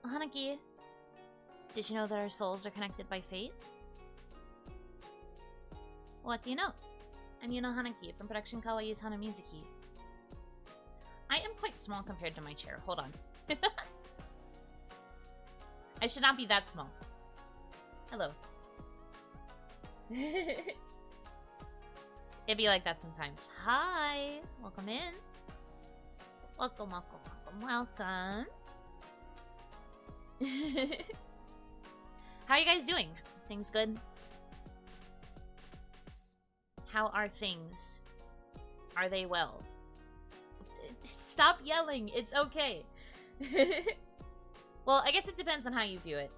Hanaki, did you know that our souls are connected by fate? What do you know? I'm Yuno Hanaki from production Kawaii's Hanamizuki. I am quite small compared to my chair. Hold on. I should not be that small. Hello. It'd be like that sometimes. Hi! Welcome in. Welcome, welcome, welcome, welcome. How are you guys doing? Things good? How are things? Are they well? Stop yelling. It's okay. Well, I guess it depends on how you view it.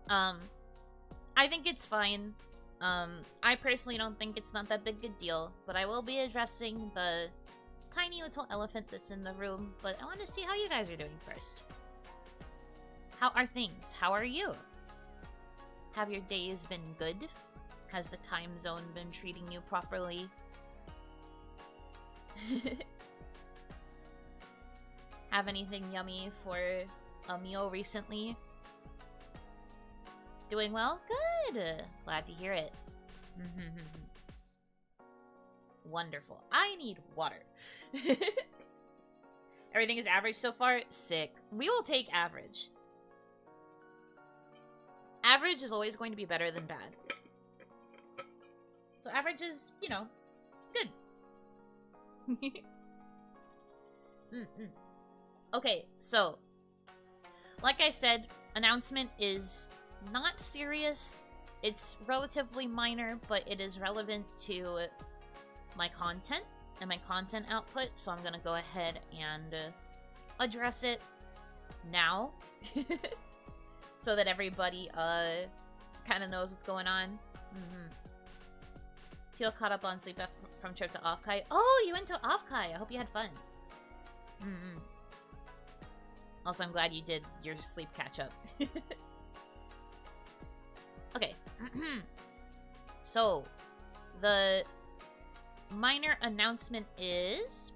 I think it's fine. I personally don't think it's not that big a deal, but I will be addressing the tiny little elephant that's in the room, but I want to see how you guys are doing first. How are things? How are you? Have your days been good? Has the time zone been treating you properly? Have anything yummy for a meal recently? Doing well? Good! Glad to hear it. Wonderful. I need water. Everything is average so far? Sick. We will take average. Average is always going to be better than bad. So average is, you know, good. Okay, so, like I said, announcement is not serious. It's relatively minor, but it is relevant to my content and my content output, so I'm gonna go ahead and address it now. So that everybody kind of knows what's going on. Feel caught up on sleep from trip to Offkai. Oh, you went to Offkai. I hope you had fun. Also, I'm glad you did your sleep catch up. Okay. So, the minor announcement is...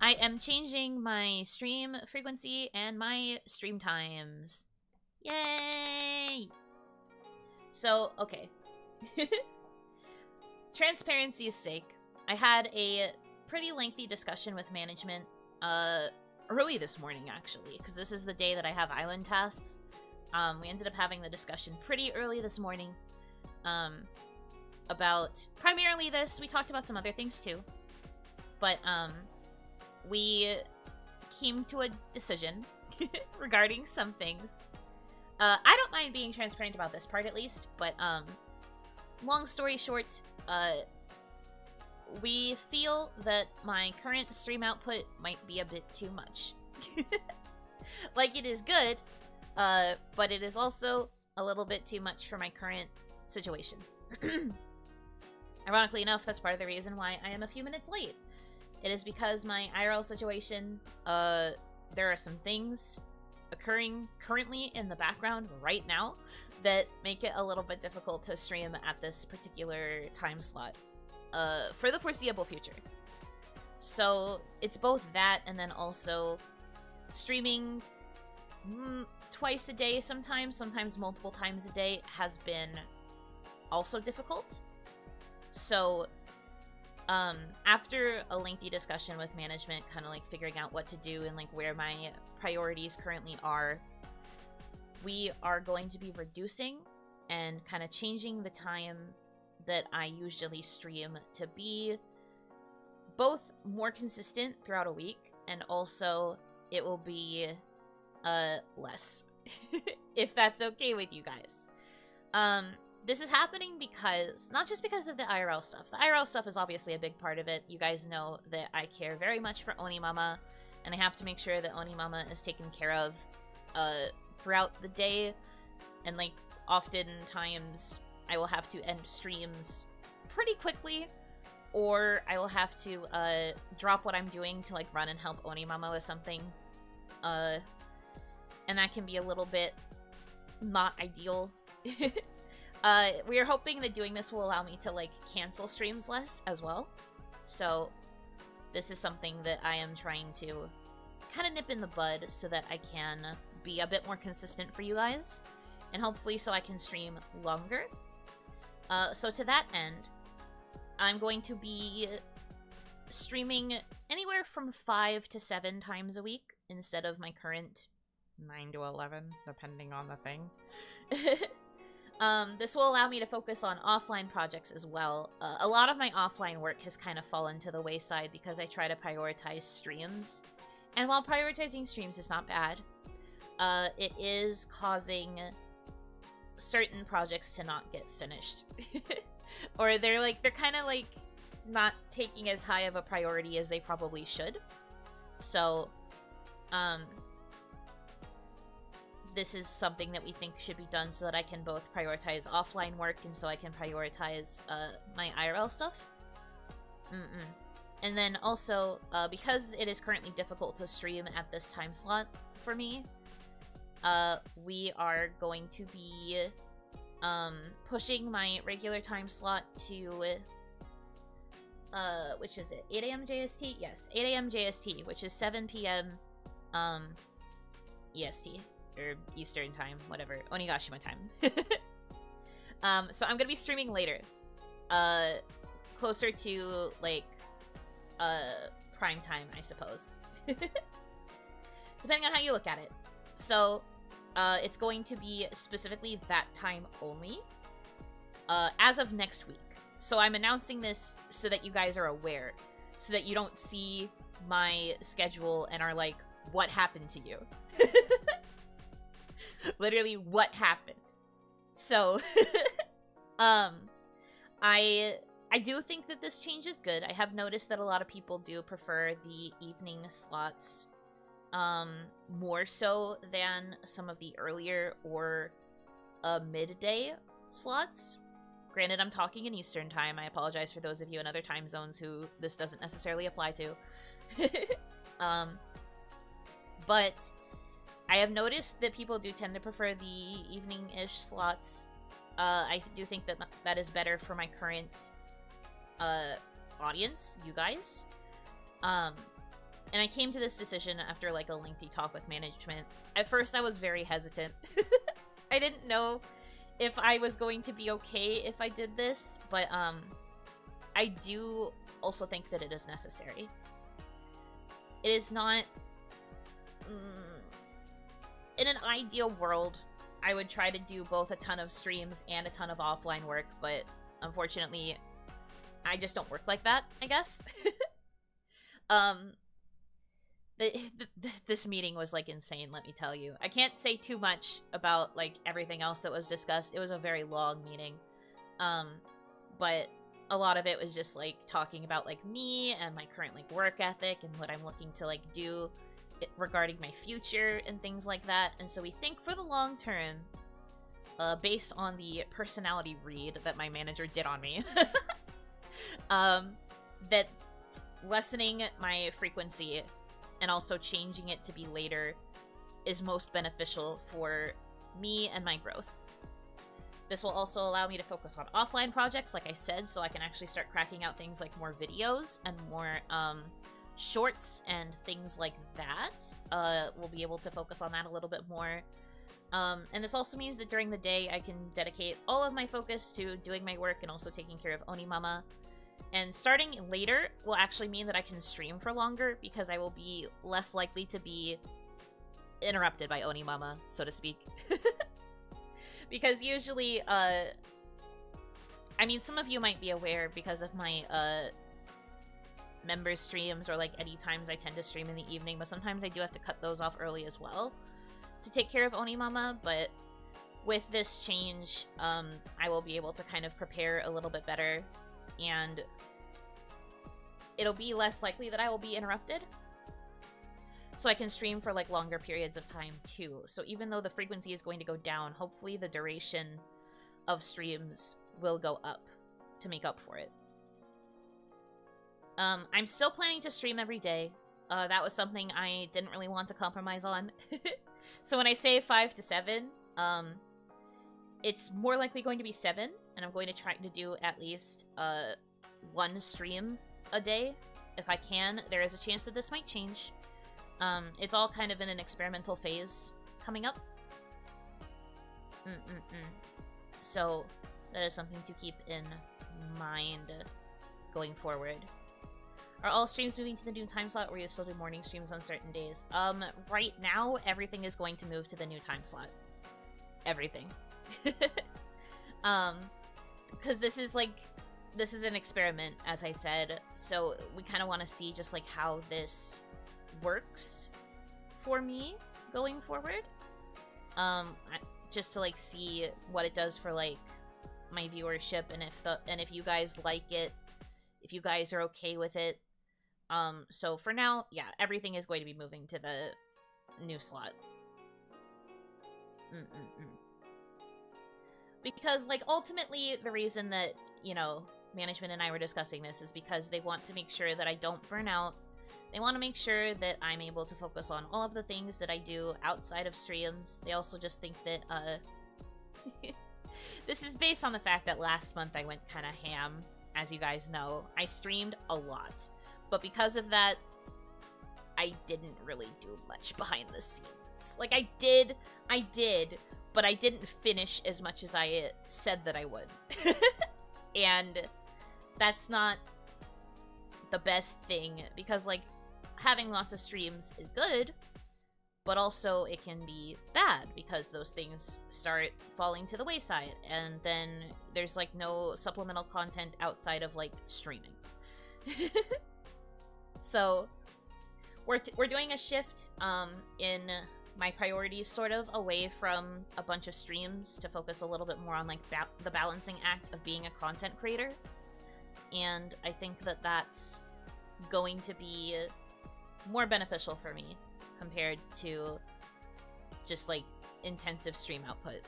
I am changing my stream frequency and my stream times. Yay! So, okay. Transparency's sake, I had a pretty lengthy discussion with management early this morning, actually, because this is the day that I have island tasks. We ended up having the discussion pretty early this morning about primarily this. We talked about some other things too, but we came to a decision regarding some things. I don't mind being transparent about this part, at least, but long story short, we feel that my current stream output might be a bit too much. Like, it is good, but it is also a little bit too much for my current situation. Ironically enough, that's part of the reason why I am a few minutes late. It is because my IRL situation, there are some things occurring currently in the background right now that make it a little bit difficult to stream at this particular time slot for the foreseeable future. So it's both that and then also streaming twice a day sometimes multiple times a day has been also difficult. So after a lengthy discussion with management, kind of like figuring out what to do and like where my priorities currently are, we are going to be reducing and kind of changing the time that I usually stream to be both more consistent throughout a week, and also it will be less. If that's okay with you guys. This is happening because, not just because of the IRL stuff. The IRL stuff is obviously a big part of it. You guys know that I care very much for Onimama, and I have to make sure that Onimama is taken care of throughout the day. And, like, oftentimes I will have to end streams pretty quickly, or I will have to drop what I'm doing to, like, run and help Onimama with something. And that can be a little bit not ideal. We are hoping that doing this will allow me to, like, cancel streams less as well. So, this is something that I am trying to kind of nip in the bud so that I can be a bit more consistent for you guys, and hopefully so I can stream longer. So to that end, I'm going to be streaming anywhere from 5 to 7 times a week instead of my current 9 to 11, depending on the thing. This will allow me to focus on offline projects as well. A lot of my offline work has kind of fallen to the wayside because I try to prioritize streams. And while prioritizing streams is not bad, it is causing certain projects to not get finished. Or they're kind of like not taking as high of a priority as they probably should. So, this is something that we think should be done so that I can both prioritize offline work and so I can prioritize my IRL stuff. And then also, because it is currently difficult to stream at this time slot for me, we are going to be pushing my regular time slot to, which is it? 8 a.m. JST? Yes, 8 a.m. JST, which is 7 p.m. EST. Or Eastern time, whatever. Onigashima time. So I'm gonna be streaming later. Closer to, like, prime time, I suppose. Depending on how you look at it. So, it's going to be specifically that time only. As of next week. So I'm announcing this so that you guys are aware. So that you don't see my schedule and are like, what happened to you? Literally, what happened? So, I do think that this change is good. I have noticed that a lot of people do prefer the evening slots, more so than some of the earlier or midday slots. Granted, I'm talking in Eastern time. I apologize for those of you in other time zones who this doesn't necessarily apply to. But I have noticed that people do tend to prefer the evening-ish slots. I do think that that is better for my current audience, you guys. And I came to this decision after like a lengthy talk with management. At first, I was very hesitant. I didn't know if I was going to be okay if I did this, but I do also think that it is necessary. It is not... in an ideal world, I would try to do both a ton of streams and a ton of offline work, but unfortunately, I just don't work like that, I guess. This meeting was, like, insane, let me tell you. I can't say too much about, like, everything else that was discussed. It was a very long meeting. But a lot of it was just, like, talking about, like, me and my current, like, work ethic and what I'm looking to, like, do regarding my future and things like that. And so we think for the long term, based on the personality read that my manager did on me, that lessening my frequency and also changing it to be later is most beneficial for me and my growth. This will also allow me to focus on offline projects, like I said, so I can actually start cracking out things like more videos and more shorts and things like that. We'll be able to focus on that a little bit more. And this also means that during the day I can dedicate all of my focus to doing my work and also taking care of Onimama. And starting later will actually mean that I can stream for longer because I will be less likely to be interrupted by Onimama, so to speak. Because usually, I mean, some of you might be aware because of my, member streams or, like, any times I tend to stream in the evening, but sometimes I do have to cut those off early as well to take care of Onimama, but with this change, I will be able to kind of prepare a little bit better, and it'll be less likely that I will be interrupted. So I can stream for, like, longer periods of time, too. So even though the frequency is going to go down, hopefully the duration of streams will go up to make up for it. I'm still planning to stream every day. That was something I didn't really want to compromise on. So when I say 5 to 7, it's more likely going to be 7, and I'm going to try to do at least, 1 stream a day, if I can. There is a chance that this might change. It's all kind of in an experimental phase coming up. So that is something to keep in mind going forward. Are all streams moving to the new time slot, or will you still do morning streams on certain days? Right now, everything is going to move to the new time slot. Everything. Because this is an experiment, as I said, so we kind of want to see just like how this works for me going forward. Just to like see what it does for like my viewership, and if you guys like it, if you guys are okay with it. So for now, yeah, everything is going to be moving to the new slot. Because, like, ultimately, the reason that, you know, management and I were discussing this is because they want to make sure that I don't burn out. They want to make sure that I'm able to focus on all of the things that I do outside of streams. They also just think that, this is based on the fact that last month I went kind of ham, as you guys know. I streamed a lot. But because of that, I didn't really do much behind the scenes. Like, I did, but I didn't finish as much as I said that I would. And that's not the best thing, because, like, having lots of streams is good, but also it can be bad, because those things start falling to the wayside, and then there's, like, no supplemental content outside of, like, streaming. So, we're doing a shift, in my priorities, sort of, away from a bunch of streams to focus a little bit more on, like, the balancing act of being a content creator. And I think that that's going to be more beneficial for me compared to just, like, intensive stream output.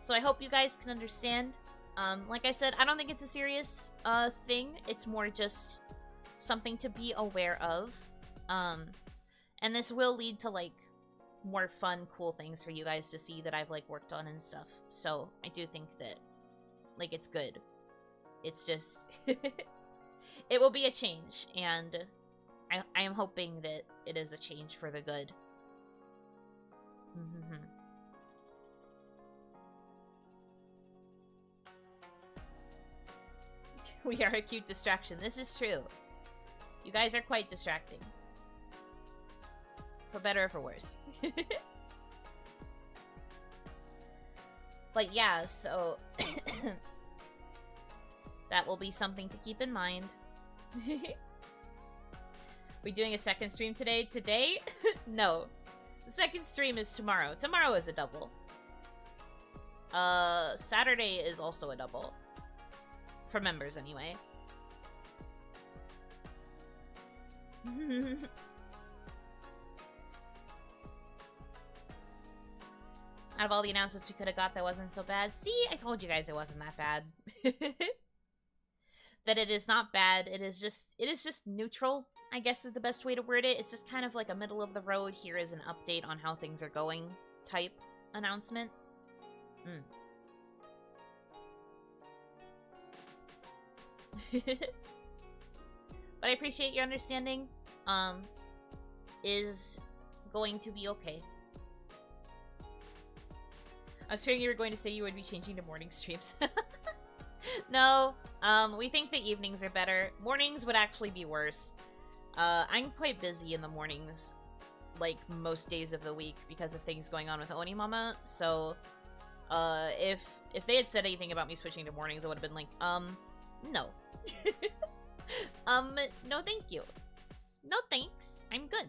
So I hope you guys can understand. Like I said, I don't think it's a serious thing. It's more just something to be aware of. And this will lead to, like, more fun, cool things for you guys to see that I've, like, worked on and stuff. So I do think that, like, it's good. It's just... it will be a change, and I am hoping that it is a change for the good. We are a cute distraction. This is true. You guys are quite distracting. For better or for worse. But yeah, so... that will be something to keep in mind. We doing a second stream today? Today? No. The second stream is tomorrow. Tomorrow is a double. Saturday is also a double. For members, anyway. Out of all the announcements we could have got, that wasn't so bad. See, I told you guys it wasn't that bad. That it is not bad. It is just neutral, I guess is the best way to word it. It's just kind of like a middle of the road, here is an update on how things are going type announcement. But I appreciate your understanding. Is going to be okay. I was hearing you were going to say you would be changing to morning streams. No, we think the evenings are better. Mornings would actually be worse. I'm quite busy in the mornings, like, most days of the week because of things going on with Onimama, so, if they had said anything about me switching to mornings, I would have been like, no. No thank you. No thanks, I'm good.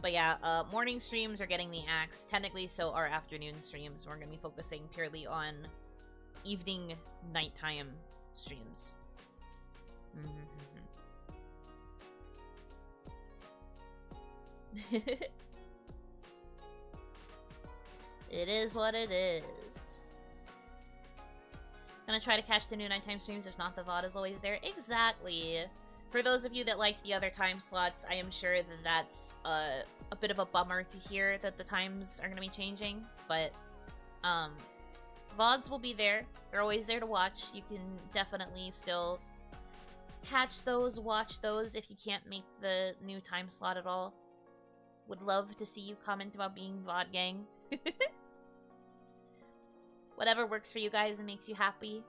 But yeah, morning streams are getting the axe. Technically, so are afternoon streams. We're going to be focusing purely on evening, nighttime streams. It is what it is. Gonna try to catch the new nighttime streams. If not, the VOD is always there. Exactly. For those of you that liked the other time slots, I am sure that that's a bit of a bummer to hear that the times are going to be changing. But VODs will be there. They're always there to watch. You can definitely still catch those, watch those if you can't make the new time slot at all. Would love to see you comment about being VOD gang. Whatever works for you guys and makes you happy.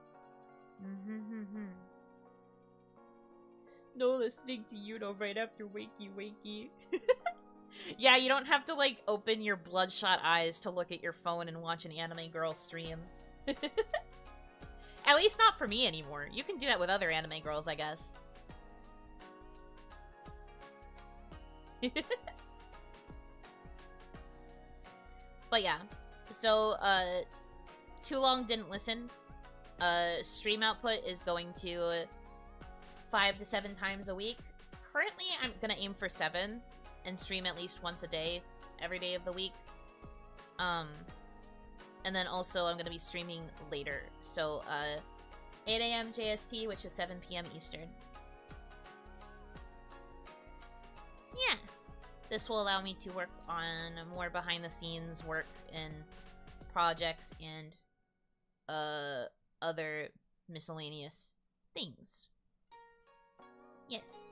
No listening to Yuno right after wakey wakey. Yeah, you don't have to, like, open your bloodshot eyes to look at your phone and watch an anime girl stream. At least not for me anymore. You can do that with other anime girls, I guess. But yeah. So, too long didn't listen. Stream output is going to 5 to 7 times a week. Currently, I'm gonna aim for 7 and stream at least once a day, every day of the week. And then also I'm gonna be streaming later. So, 8 AM JST, which is 7 PM Eastern. Yeah. This will allow me to work on more behind-the-scenes work and projects and, other miscellaneous things. Yes.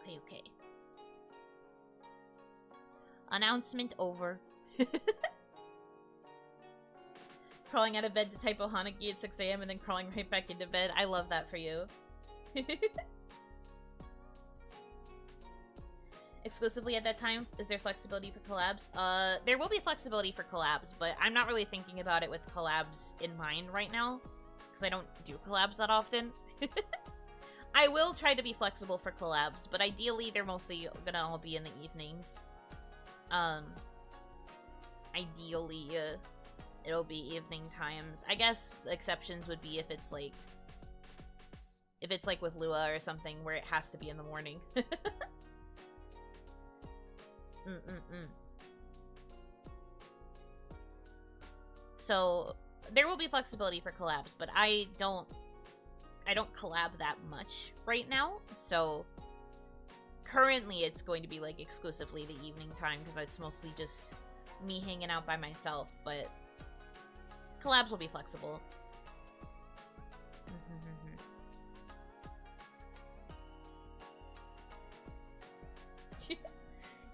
Okay. Announcement over. Crawling out of bed to typo Hanaki at 6 AM and then crawling right back into bed. I love that for you. Exclusively at that time, is there flexibility for collabs? There will be flexibility for collabs, but I'm not really thinking about it with collabs in mind right now, because I don't do collabs that often. I will try to be flexible for collabs, but ideally they're mostly gonna all be in the evenings. Ideally, it'll be evening times. I guess the exceptions would be if it's like with Lua or something where it has to be in the morning. So there will be flexibility for collabs, but I don't collab that much right now. So currently it's going to be like exclusively the evening time because it's mostly just me hanging out by myself, but collabs will be flexible.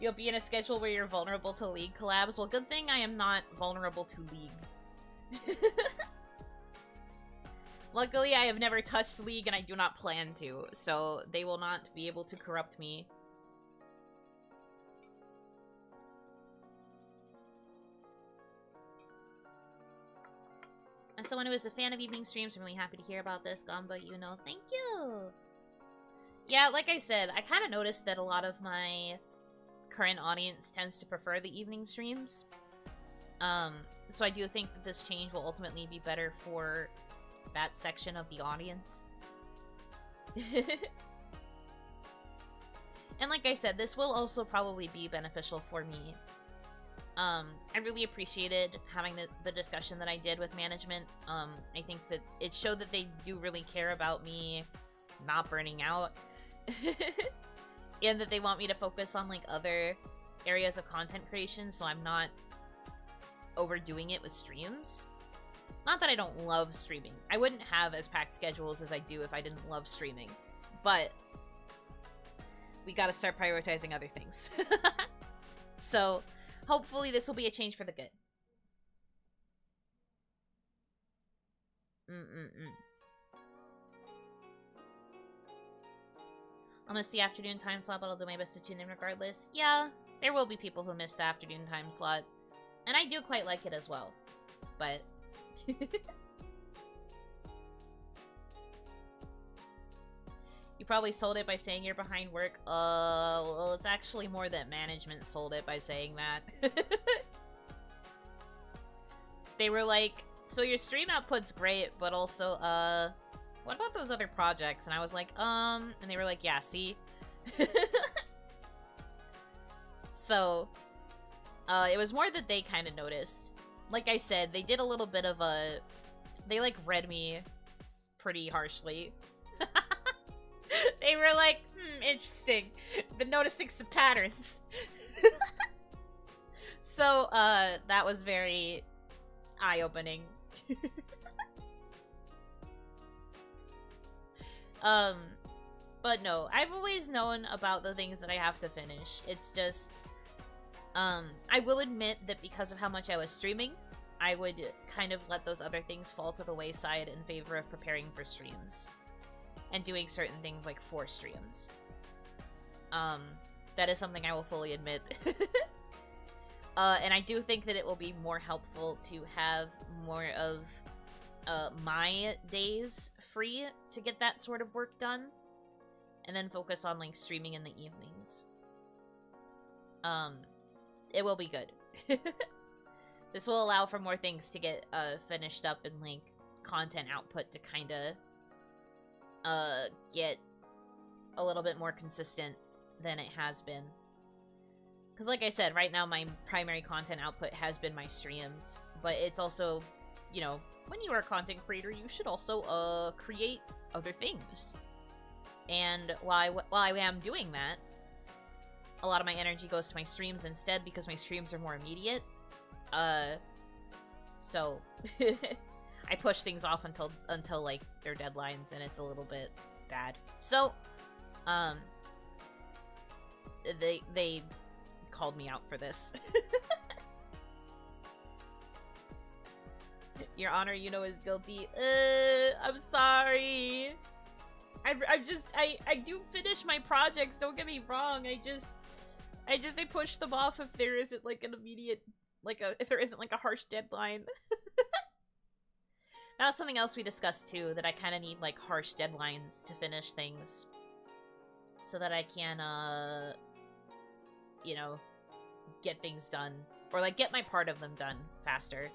You'll be in a schedule where you're vulnerable to League collabs. Well, good thing I am not vulnerable to League. Luckily, I have never touched League and I do not plan to, so they will not be able to corrupt me. As someone who is a fan of evening streams, I'm really happy to hear about this, Gamba, Yuno. Thank you! Yeah, like I said, I kind of noticed that a lot of my current audience tends to prefer the evening streams. So I do think that this change will ultimately be better for that section of the audience. And like I said, this will also probably be beneficial for me. I really appreciated having the discussion that I did with management. I think that it showed that they do really care about me not burning out. And that they want me to focus on, like, other areas of content creation, so I'm not overdoing it with streams. Not that I don't love streaming. I wouldn't have as packed schedules as I do if I didn't love streaming. But we gotta start prioritizing other things. So, hopefully this will be a change for the good. I'll miss the afternoon time slot, but I'll do my best to tune in regardless. Yeah, there will be people who miss the afternoon time slot. And I do quite like it as well. But... You probably sold it by saying you're behind work. Well, it's actually more that management sold it by saying that. They were like, so your stream output's great, but also, what about those other projects? And I was like, and they were like, yeah, see? So, it was more that they kind of noticed. Like I said, they did a little bit of a... They, like, read me pretty harshly. They were like, interesting. Been noticing some patterns. So, that was very eye-opening. Um, but no, I've always known about the things that I have to finish. It's just, I will admit that because of how much I was streaming, I would kind of let those other things fall to the wayside in favor of preparing for streams. And doing certain things like for streams. That is something I will fully admit. And I do think that it will be more helpful to have more of my days free to get that sort of work done. And then focus on, like, streaming in the evenings. It will be good. This will allow for more things to get finished up and, like, content output to kind of get a little bit more consistent than it has been. Because like I said, right now my primary content output has been my streams, but it's also, you know, when you are a content creator, you should also create other things. And while I am doing that, a lot of my energy goes to my streams instead because my streams are more immediate. So I push things off until like their deadlines, and it's a little bit bad. So, they called me out for this. Your Honor, Yuno is guilty. I'm sorry. I do finish my projects, don't get me wrong. I push them off if there isn't like an immediate, if there isn't like a harsh deadline. That's something else we discussed too, that I kind of need like harsh deadlines to finish things. So that I can, you know, get things done. Or like get my part of them done faster.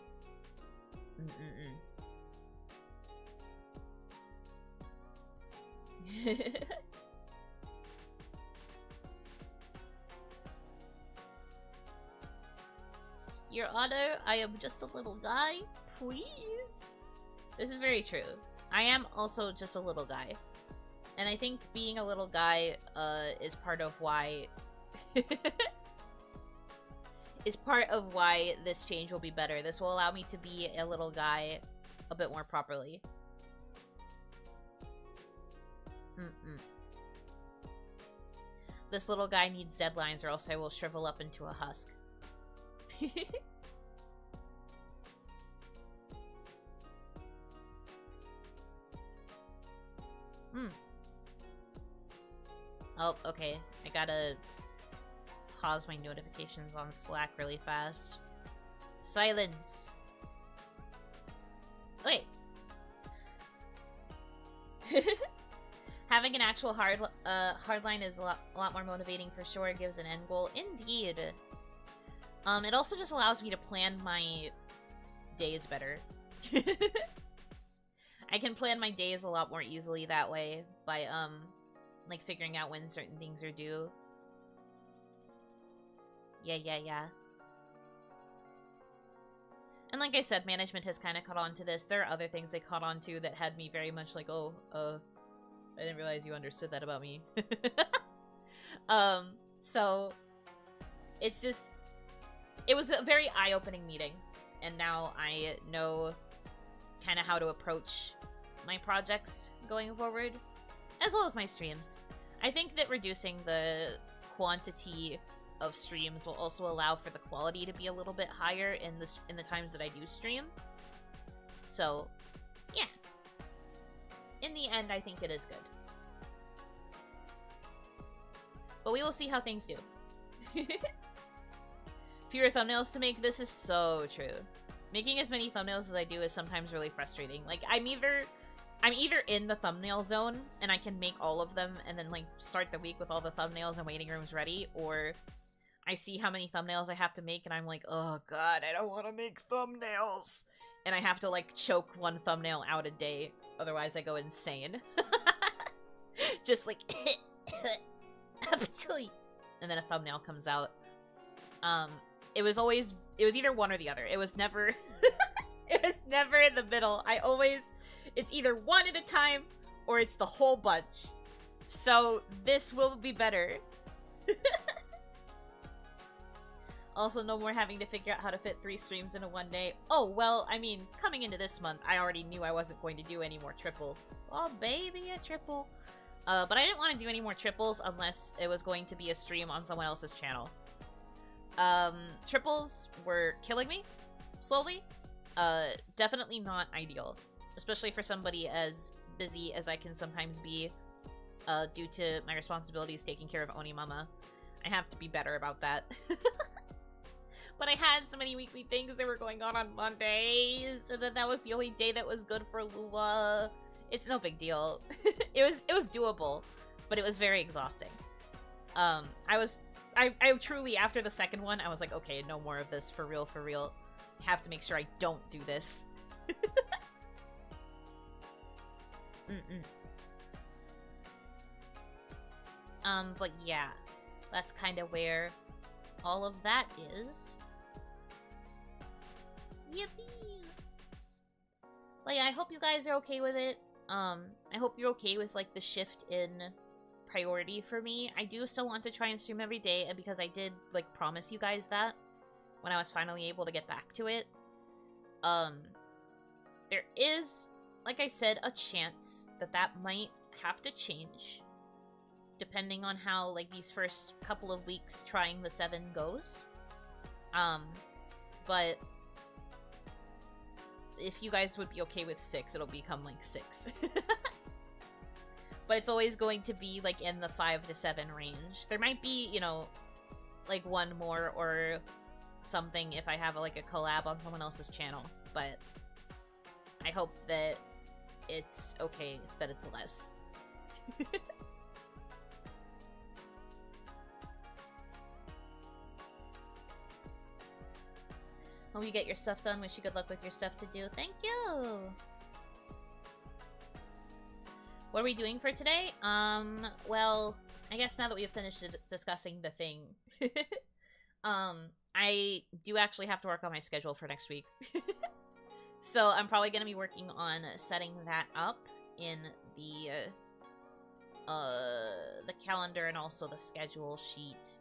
Your Honor, I am just a little guy. Please? This is very true. I am also just a little guy. And I think being a little guy, is part of why... is part of why this change will be better. This will allow me to be a little guy a bit more properly. This little guy needs deadlines or else I will shrivel up into a husk. Oh, okay. I gotta pause my notifications on Slack really fast. Silence! Wait. Having an actual hardline is a lot more motivating for sure. It gives an end goal. Indeed. It also just allows me to plan my days better. I can plan my days a lot more easily that way by, like, figuring out when certain things are due. Yeah. And like I said, management has kind of caught on to this. There are other things they caught on to that had me very much like, oh, I didn't realize you understood that about me. So, it's just... It was a very eye-opening meeting, and now I know kind of how to approach my projects going forward, as well as my streams. I think that reducing the quantity of streams will also allow for the quality to be a little bit higher in the times that I do stream. So, yeah. In the end, I think it is good. But we will see how things do. Fewer thumbnails to make. This is so true. Making as many thumbnails as I do is sometimes really frustrating. Like, I'm either in the thumbnail zone and I can make all of them and then like start the week with all the thumbnails and waiting rooms ready, or I see how many thumbnails I have to make and I'm like, oh god, I don't want to make thumbnails. And I have to like choke one thumbnail out a day, otherwise I go insane. Just like and then a thumbnail comes out. It was either one or the other. It was never it was never in the middle. It's either one at a time or it's the whole bunch. So this will be better. Also, no more having to figure out how to fit 3 streams into one day. Oh, well, I mean, coming into this month, I already knew I wasn't going to do any more triples. Oh, baby, a triple. But I didn't want to do any more triples unless it was going to be a stream on someone else's channel. Triples were killing me, slowly. Definitely not ideal. Especially for somebody as busy as I can sometimes be, due to my responsibilities taking care of Onimama. I have to be better about that. But I had so many weekly things that were going on Mondays, so that was the only day that was good for Lua. It's no big deal. It was doable, but it was very exhausting. I truly, after the second one, I was like, okay, no more of this, for real, for real. I have to make sure I don't do this. But yeah, that's kind of where all of that is. Yippee! But yeah, I hope you guys are okay with it. I hope you're okay with, like, the shift in priority for me. I do still want to try and stream every day, and because I did, like, promise you guys that when I was finally able to get back to it. There is, like I said, a chance that that might have to change, depending on how, like, these first couple of weeks trying the 7 goes. But if you guys would be okay with 6, it'll become, like, 6. But it's always going to be, like, in the 5 to 7 range. There might be, you know, like, 1 more or something if I have, like, a collab on someone else's channel. But I hope that it's okay that it's less. Hope you get your stuff done. Wish you good luck with your stuff to do. Thank you! What are we doing for today? Well, I guess now that we've finished discussing the thing, I do actually have to work on my schedule for next week. So I'm probably going to be working on setting that up in the calendar and also the schedule sheet,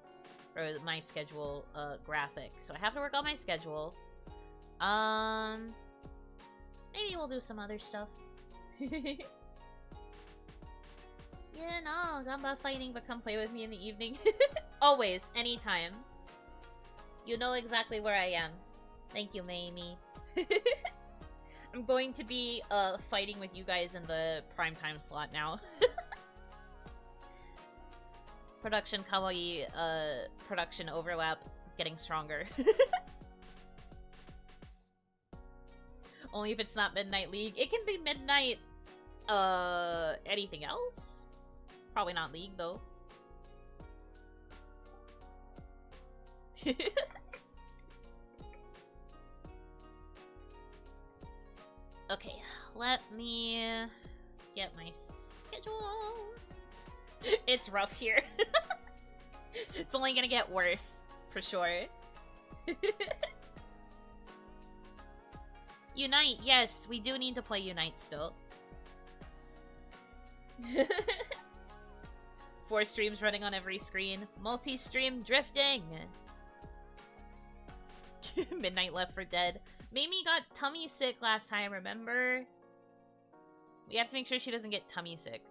or my schedule graphic. So I have to work on my schedule. Maybe we'll do some other stuff. Yeah, no, I'm not fighting, but come play with me in the evening. Always, anytime. You know exactly where I am. Thank you, Mamie. I'm going to be fighting with you guys in the primetime slot now. Production kawaii, production overlap getting stronger. Only if it's not Midnight League. It can be Midnight, anything else? Probably not League, though. Okay, let me get my schedule. It's rough here. It's only gonna get worse, for sure. Unite, yes, we do need to play Unite still. 4 streams running on every screen. Multi-stream drifting! Midnight Left 4 Dead. Mimi got tummy sick last time, remember? We have to make sure she doesn't get tummy sick.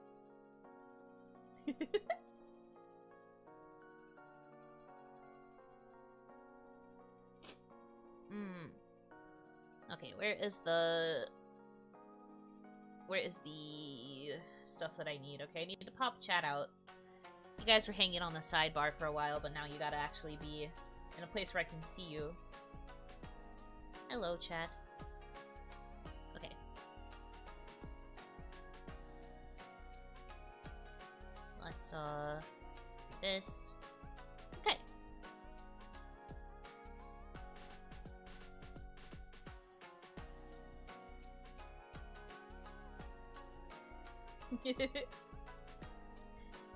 Okay, where is the stuff that I need? Okay, I need to pop chat out. You guys were hanging on the sidebar for a while, but now you gotta actually be in a place where I can see you. Hello, chat. Okay. Let's, do this. Okay.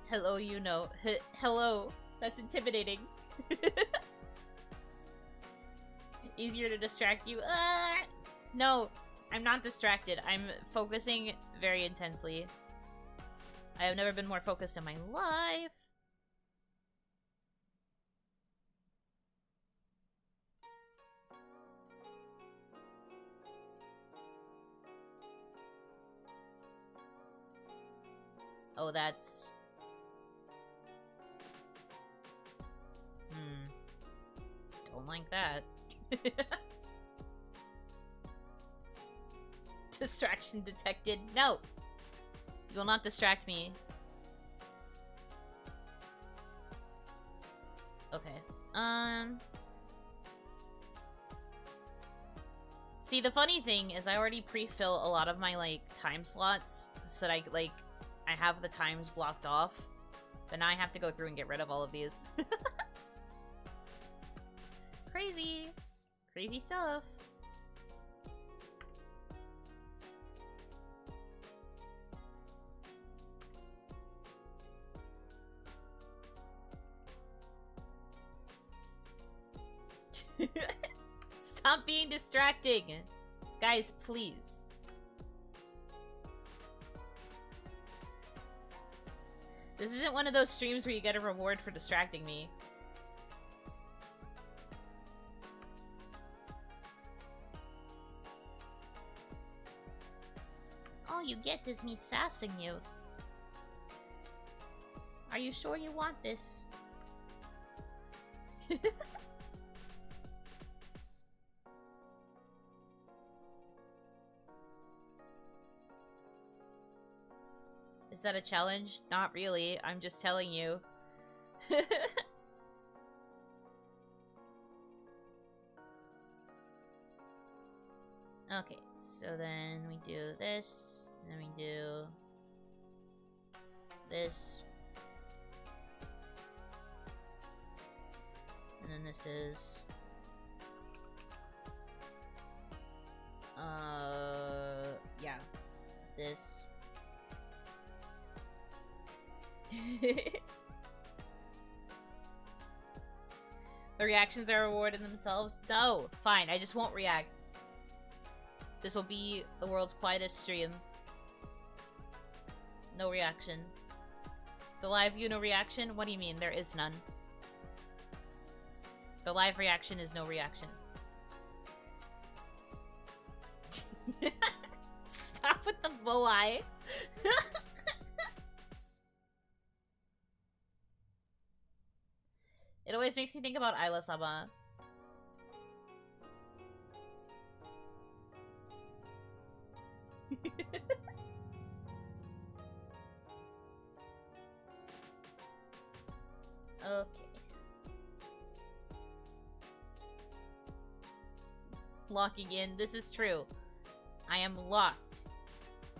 Hello, Yuno. Hello. That's intimidating. Easier to distract you. No, I'm not distracted. I'm focusing very intensely. I have never been more focused in my life. Oh, that's... Don't like that. Distraction detected. No! You will not distract me. Okay. See, the funny thing is I already pre-fill a lot of my, like, time slots so that I have the times blocked off. But now I have to go through and get rid of all of these. Crazy. Crazy stuff. Stop being distracting. Guys, please. This isn't one of those streams where you get a reward for distracting me. All you get is me sassing you. Are you sure you want this? Is that a challenge? Not really. I'm just telling you. Okay, so then we do this, and then we do this. And then this is... yeah. This. The reactions are rewarded themselves? No! Fine, I just won't react. This will be the world's quietest stream. No reaction. The live Yuno reaction? What do you mean? There is none. The live reaction is no reaction. Stop with the moai. It always makes me think about Isla-sama. Okay. Locking in. This is true. I am locked.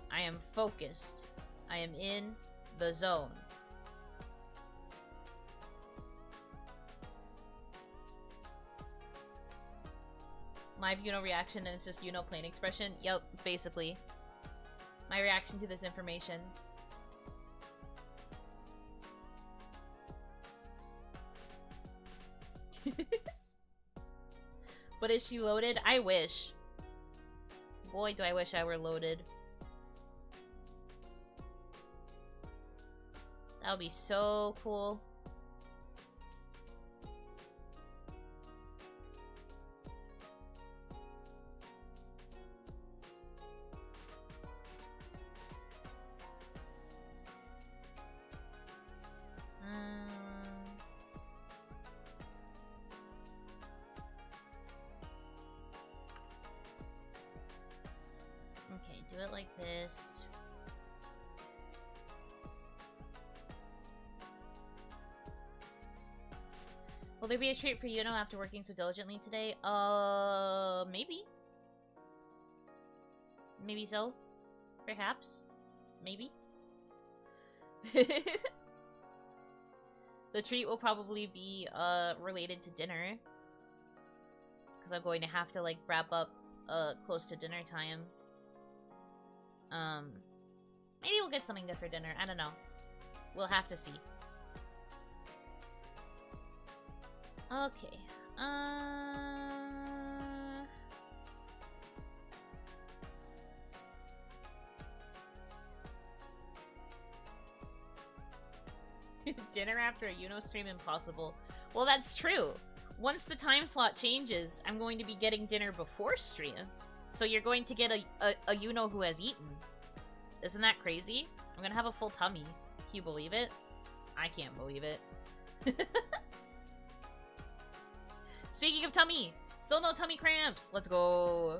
I am focused. I am in the zone. Live Yuno reaction and it's just Yuno plain expression? Yep, basically. My reaction to this information. But is she loaded? I wish. Boy, do I wish I were loaded. That would be so cool. Okay, do it like this. Will there be a treat for Yuno after working so diligently today? Maybe. Maybe so. Perhaps. Maybe. The treat will probably be, related to dinner. Because I'm going to have to, like, wrap up, close to dinner time. Maybe we'll get something good for dinner. I don't know. We'll have to see. Okay. Dinner after a Yuno stream impossible. Well, that's true. Once the time slot changes, I'm going to be getting dinner before stream. So you're going to get a Yuno who has eaten. Isn't that crazy? I'm gonna have a full tummy. you believe it? I can't believe it. Speaking of tummy, still no tummy cramps. Let's go.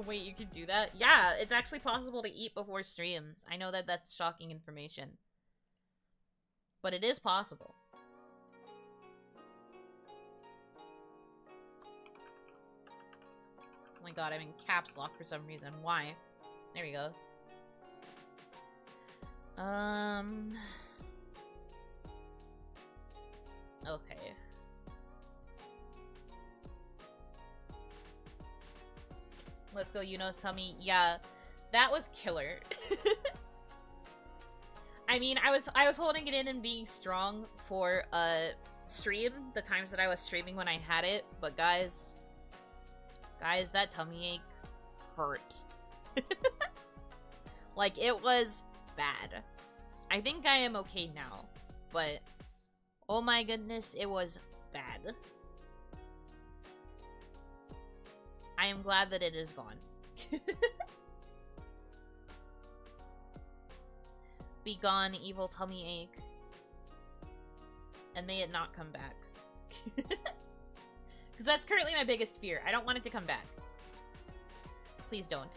Wait, you can do that? Yeah, it's actually possible to eat before streams. I know that that's shocking information. But it is possible. Oh my god, I'm in caps lock for some reason. Why? There we go. Okay. Let's go, Yuno's tummy. Yeah, that was killer. I mean, I was holding it in and being strong for stream, the times that I was streaming when I had it, but guys, that tummy ache hurt. Like, it was bad. I think I am okay now, but oh my goodness, it was bad. I am glad that it is gone. Be gone, evil tummy ache. And may it not come back. Because that's currently my biggest fear. I don't want it to come back. Please don't.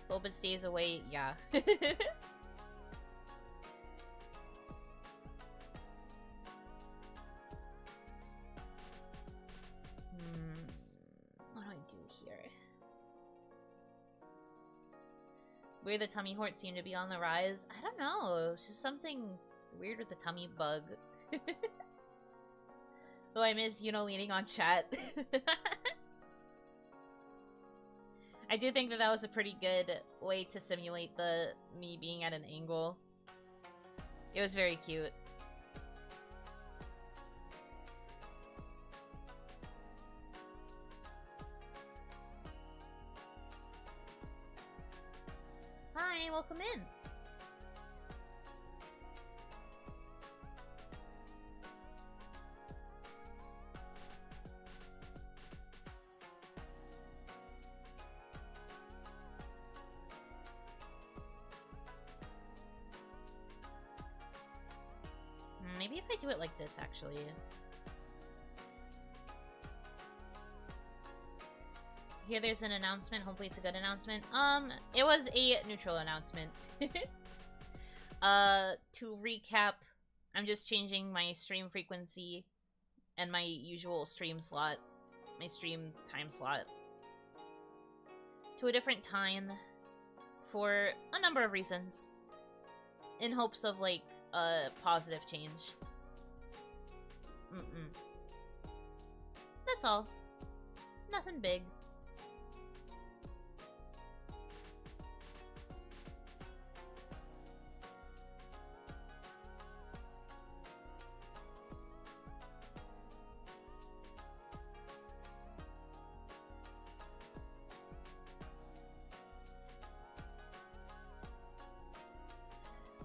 Hope it stays away. Yeah. What do I do here? Weird, the tummy horts seem to be on the rise. I don't know. It's just something weird with the tummy bug. Though I miss, you know, leaning on chat. I do think that that was a pretty good way to simulate me being at an angle. It was very cute. Hi, welcome in. Maybe if I do it like this, actually. Here there's an announcement. Hopefully it's a good announcement. It was a neutral announcement. To recap, I'm just changing my stream frequency and my usual stream slot, my stream time slot, to a different time for a number of reasons. In hopes of, like, a positive change. That's all. Nothing big.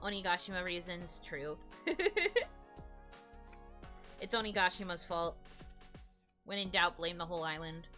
Onigashima reasons, true. It's Onigashima's fault. When in doubt, blame the whole island.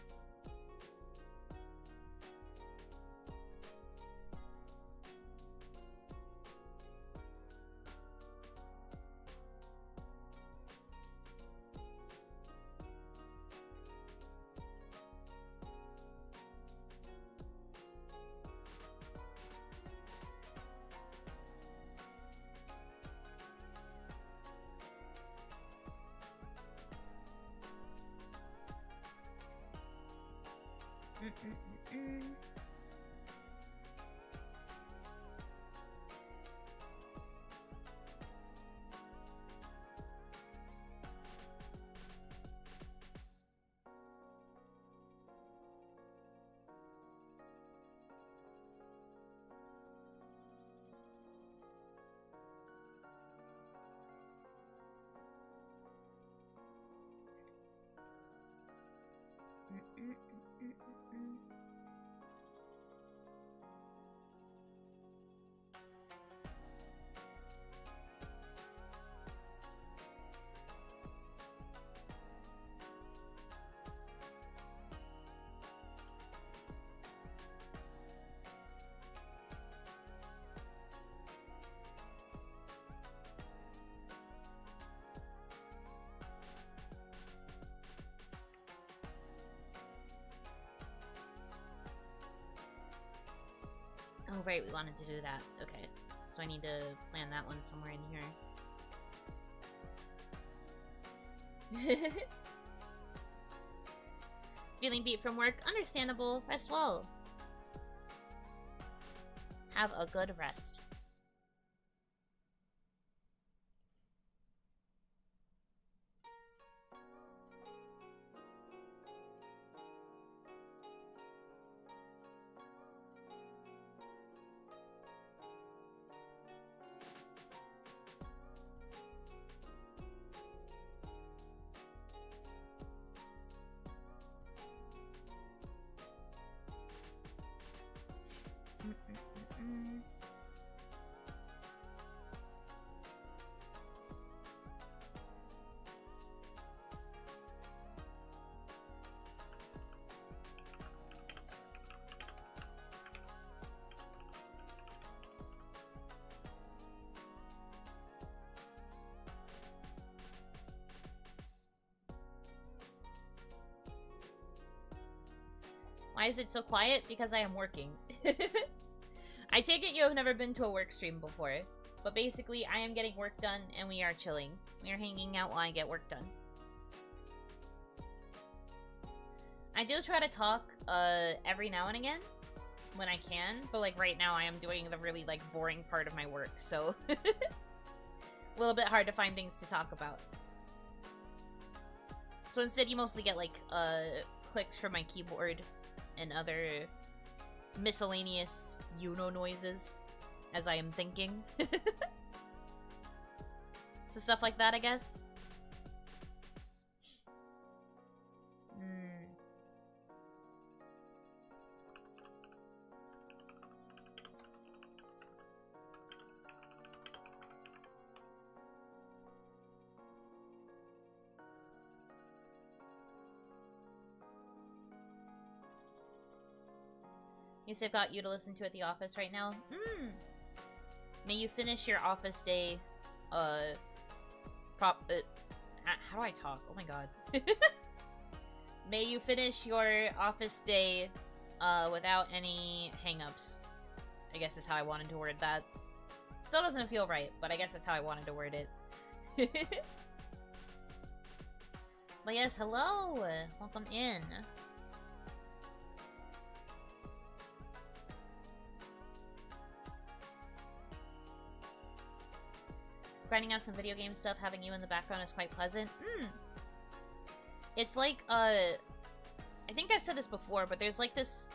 Oh, right, we wanted to do that. Okay. So I need to plan that one somewhere in here. Feeling beat from work? Understandable. Rest well. Have a good rest. Why is it so quiet? Because I am working. I take it you have never been to a work stream before. But basically, I am getting work done and we are chilling. We are hanging out while I get work done. I do try to talk every now and again when I can. But like right now, I am doing the really like boring part of my work. So a little bit hard to find things to talk about. So instead, you mostly get like clicks from my keyboard and other miscellaneous Yuno noises as I am thinking. So stuff like that, I guess. Yes, I've got you to listen to at the office right now. May you finish your office day, how do I talk? Oh my god. May you finish your office day, without any hang-ups. I guess is how I wanted to word that. Still doesn't feel right, but I guess that's how I wanted to word it. But yes, hello! Welcome in. Grinding out some video game stuff, having you in the background is quite pleasant. It's like, I think I've said this before, but there's like this,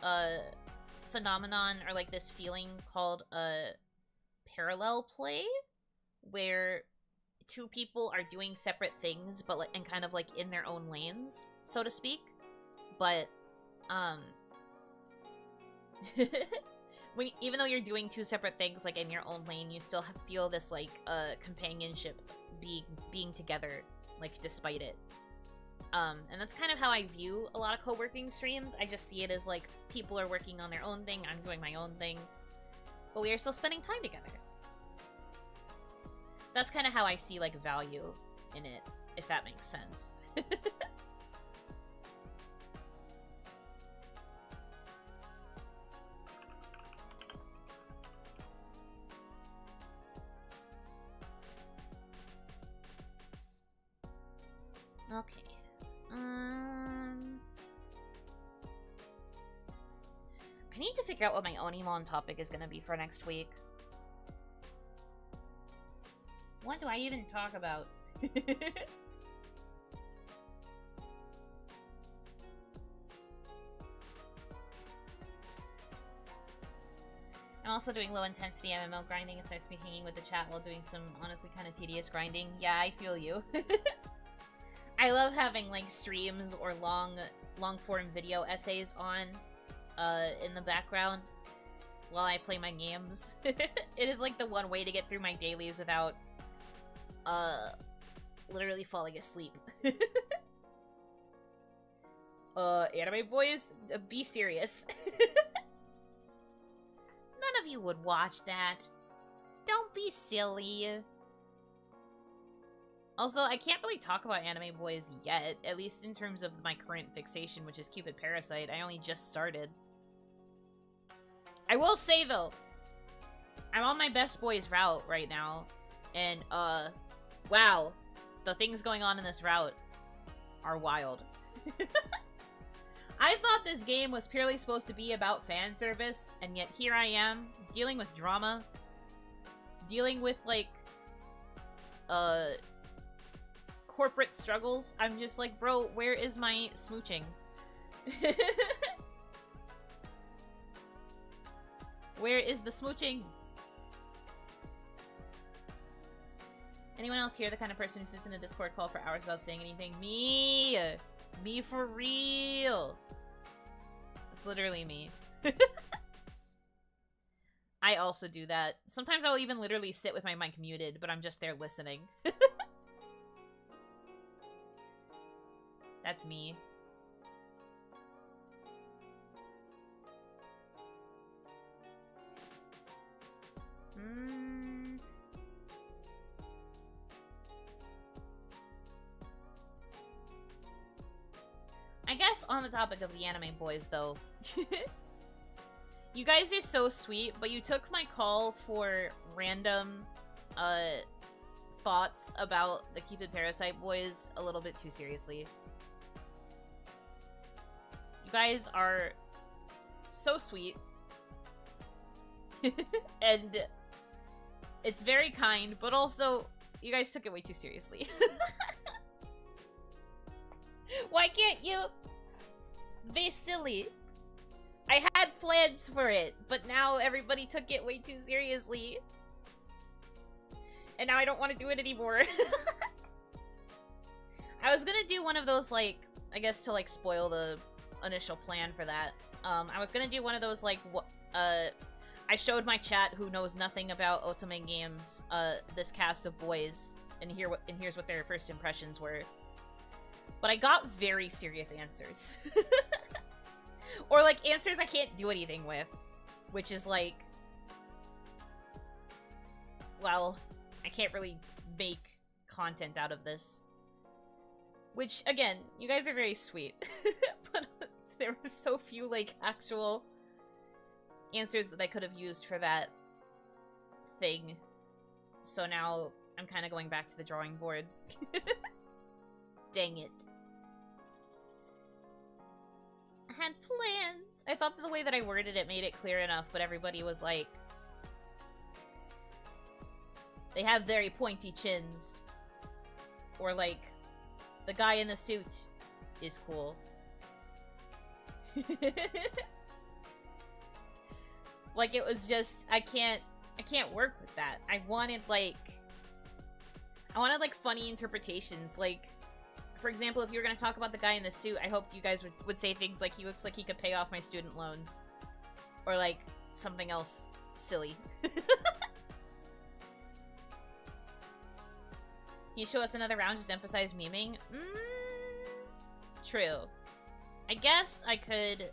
phenomenon, or like this feeling called, parallel play, where two people are doing separate things, but like, and kind of like in their own lanes, so to speak. But, even though you're doing two separate things, like, in your own lane, you still feel this, like, companionship being together, like, despite it. And that's kind of how I view a lot of co-working streams. I just see it as, like, people are working on their own thing, I'm doing my own thing, but we are still spending time together. That's kind of how I see, like, value in it, if that makes sense. Okay. I need to figure out what my Onimon topic is gonna be for next week. What do I even talk about? I'm also doing low-intensity MMO grinding. It's nice to be hanging with the chat while doing some honestly kind of tedious grinding. Yeah, I feel you. I love having, like, streams or long-form video essays on, in the background while I play my games. It is, like, the one way to get through my dailies without, literally falling asleep. Anime boys? Be serious. None of you would watch that. Don't be silly. Also, I can't really talk about anime boys yet, at least in terms of my current fixation, which is Cupid Parasite. I only just started. I will say, though, I'm on my best boys route right now. And, wow. The things going on in this route are wild. I thought this game was purely supposed to be about fan service, and yet here I am, dealing with drama. Dealing with, like, corporate struggles. I'm just like, bro, where is my smooching? Where is the smooching? Anyone else here the kind of person who sits in a Discord call for hours without saying anything? Me! Me for real! It's literally me. I also do that. Sometimes I'll even literally sit with my mic muted, but I'm just there listening. That's me. I guess on the topic of the anime boys, though. You guys are so sweet, but you took my call for random, thoughts about the Cupid Parasite boys a little bit too seriously. You guys are so sweet. And it's very kind, but also, you guys took it way too seriously. Why can't you be silly? I had plans for it, but now everybody took it way too seriously. And now I don't want to do it anymore. I was gonna do one of those, like, I guess to, like, spoil the initial plan for that. I was gonna do one of those, like, I showed my chat who knows nothing about Otome games, this cast of boys, and here's what their first impressions were. But I got very serious answers. Or, like, answers I can't do anything with. Which is, like... Well, I can't really make content out of this. Which, again, you guys are very sweet. But there were so few, like, actual answers that I could have used for that thing. So now I'm kind of going back to the drawing board. Dang it. I had plans. I thought that the way that I worded it made it clear enough, but everybody was like... They have very pointy chins. Or like, the guy in the suit is cool. Like, it was just, I can't work with that. I wanted, like, funny interpretations. Like, for example, if you were going to talk about the guy in the suit, I hoped you guys would say things like, he looks like he could pay off my student loans. Or, like, something else silly. Can you show us another round, just emphasize memeing? True. I guess I could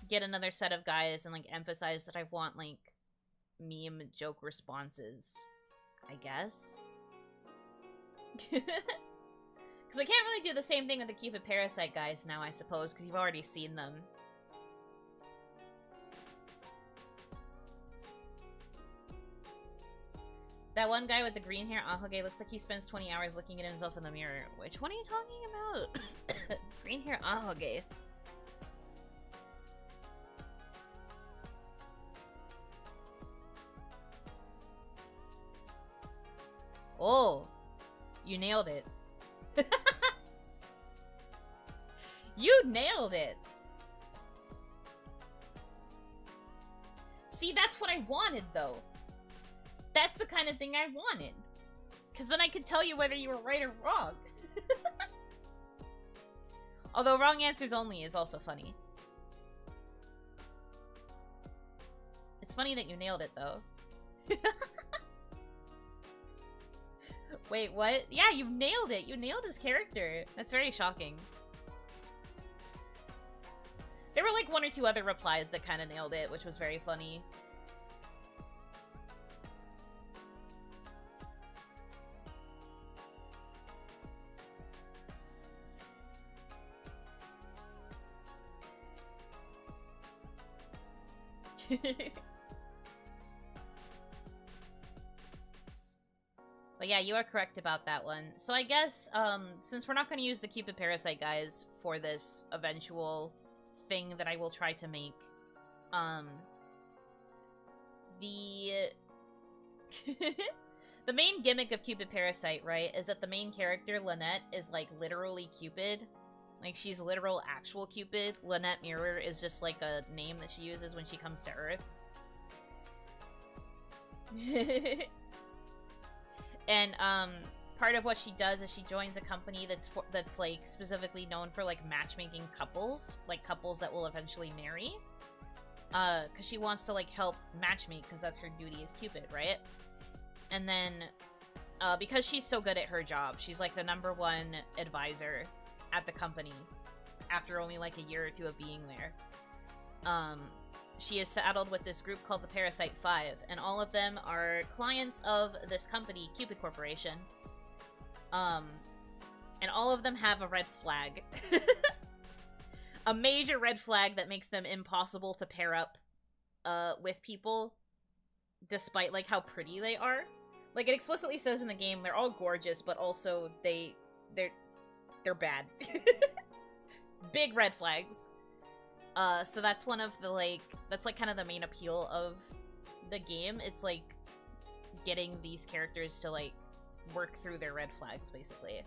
get another set of guys and, like, emphasize that I want, like, meme joke responses. I guess? Because I can't really do the same thing with the Cupid Parasite guys now, I suppose, because you've already seen them. That one guy with the green hair, Ahoge, looks like he spends 20 hours looking at himself in the mirror. Which one are you talking about? Green hair Ahoge. Oh, you nailed it. You nailed it. See, that's what I wanted, though. That's the kind of thing I wanted. Because then I could tell you whether you were right or wrong. Although wrong answers only is also funny. It's funny that you nailed it, though. Wait, what? Yeah, you nailed it. You nailed his character. That's very shocking. There were like one or two other replies that kind of nailed it, which was very funny. But yeah, you are correct about that one. So I guess, since we're not going to use the Cupid Parasite guys for this eventual thing that I will try to make, the... the main gimmick of Cupid Parasite, right, is that the main character, Lynette, is, like, literally Cupid. Like, she's literal actual Cupid. Lynette Mirror is just, like, a name that she uses when she comes to Earth. And, part of what she does is she joins a company that's like, specifically known for, like, matchmaking couples. Like, couples that will eventually marry. Because she wants to, like, help matchmake, because that's her duty as Cupid, right? And then, because she's so good at her job, she's, like, the #1 advisor at the company after only, like, a year or two of being there. She is saddled with this group called the Parasite 5, and all of them are clients of this company, Cupid Corporation. And all of them have a red flag. A major red flag that makes them impossible to pair up with people, despite, like, how pretty they are. Like, it explicitly says in the game they're all gorgeous, but also they're bad. Big red flags. So that's one of the, like, that's, like, kind of the main appeal of the game. It's, like, getting these characters to, like, work through their red flags, basically.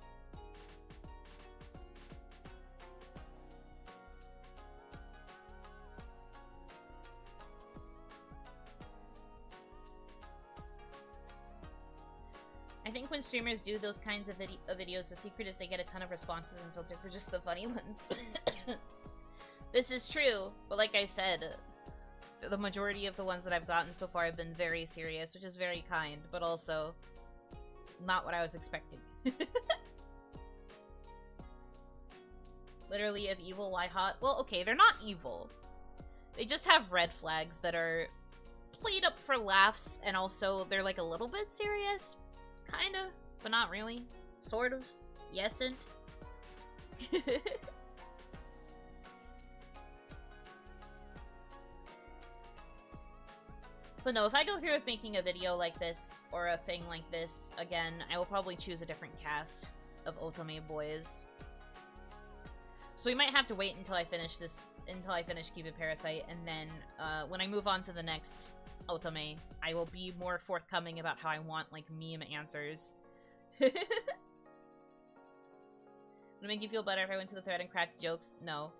I think when streamers do those kinds of videos, the secret is they get a ton of responses and filter for just the funny ones. This is true, but like I said, the majority of the ones that I've gotten so far have been very serious, which is very kind, but also not what I was expecting. Literally, if evil, why hot? Well, okay, they're not evil. They just have red flags that are played up for laughs, and also they're, like, a little bit serious. Kinda, but not really. Sort of. Yesn't. But no, if I go through with making a video like this, or a thing like this, again, I will probably choose a different cast of Otome boys. So we might have to wait until I finish Cupid Parasite, and then, when I move on to the next Otome, I will be more forthcoming about how I want, like, meme answers. Would it make you feel better if I went to the thread and cracked jokes? No.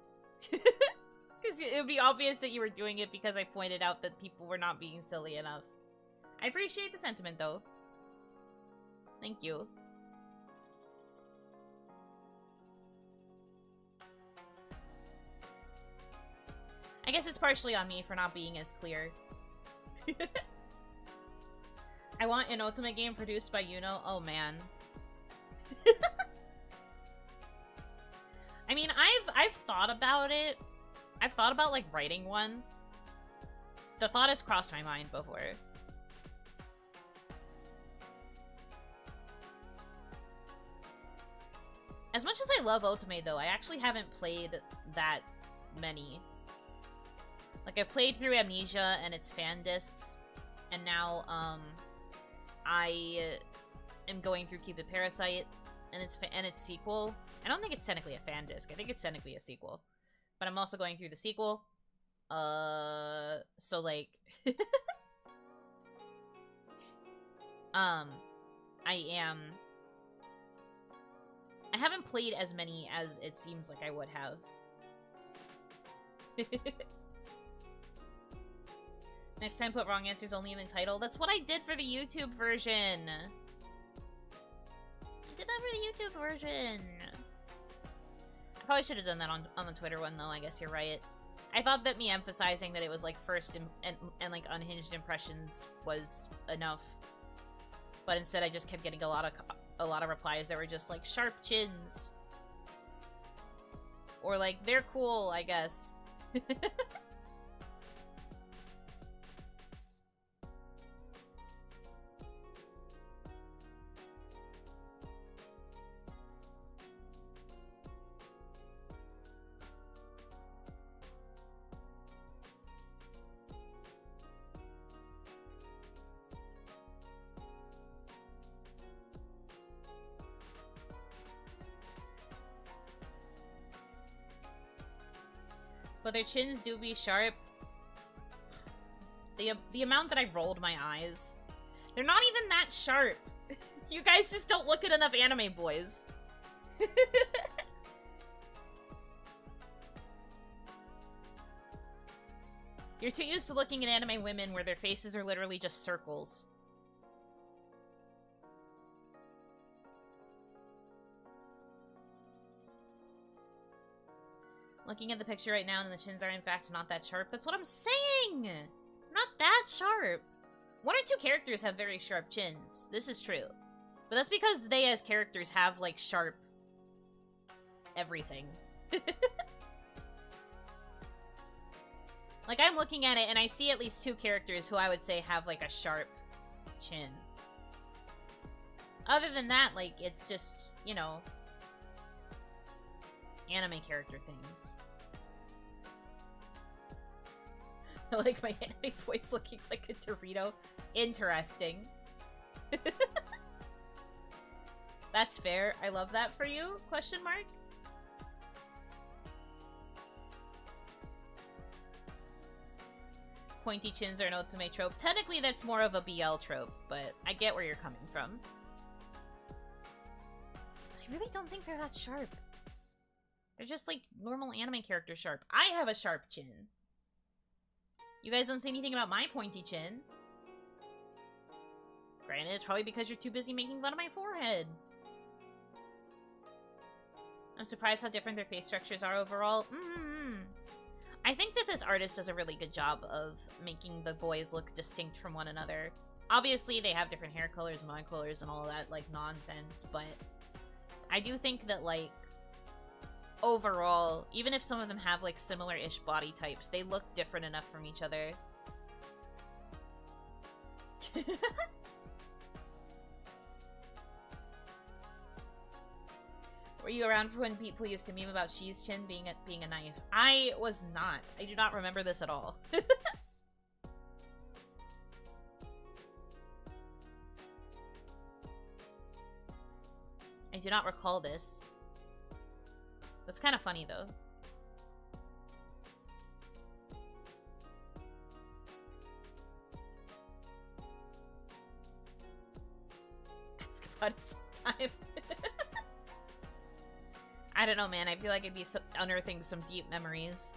Because it would be obvious that you were doing it because I pointed out that people were not being silly enough. I appreciate the sentiment, though. Thank you. I guess it's partially on me for not being as clear. I want an Ultimate game produced by Yuno. Oh, man. I mean, I've thought about it. I've thought about, like, writing one. The thought has crossed my mind before. As much as I love Otome, though, I actually haven't played that many. Like, I've played through Amnesia and its fan discs, and now, I am going through Cupid Parasite and its sequel. I don't think it's technically a fan disc. I think it's technically a sequel. But I'm also going through the sequel. So, like... I haven't played as many as it seems like I would have. Next time, put wrong answers only in the title. That's what I did for the YouTube version. I did that for the YouTube version. I probably should have done that on the Twitter one, though. I guess you're right. I thought that me emphasizing that it was, like, first and like, unhinged impressions was enough. But instead, I just kept getting a lot of replies that were just, like, sharp chins. Or, like, they're cool, I guess. But their chins do be sharp. The amount that I rolled my eyes. They're not even that sharp. You guys just don't look at enough anime boys. You're too used to looking at anime women where their faces are literally just circles. Looking at the picture right now and the chins are in fact not that sharp. That's what I'm saying! Not that sharp. One or two characters have very sharp chins. This is true. But that's because they as characters have like sharp everything. Like, I'm looking at it, and I see at least two characters who I would say have, like, a sharp chin. Other than that, like, it's just, you know, anime character things. I like my anime voice looking like a Dorito. Interesting. That's fair. I love that for you? Question mark? Pointy chins are an otome trope. Technically, that's more of a BL trope, but I get where you're coming from. I really don't think they're that sharp. They're just, like, normal anime character sharp. I have a sharp chin. You guys don't say anything about my pointy chin. Granted, it's probably because you're too busy making fun of my forehead. I'm surprised how different their face structures are overall. I think that this artist does a really good job of making the boys look distinct from one another. Obviously, they have different hair colors and eye colors and all of that, like, nonsense, but I do think that, like, overall, even if some of them have, like, similar-ish body types, they look different enough from each other. Were you around for when people used to meme about Shi's chin being a knife? I was not. I do not remember this at all. I do not recall this. That's kind of funny, though. Ask about it sometime. I don't know, man. I feel like it'd be unearthing some deep memories.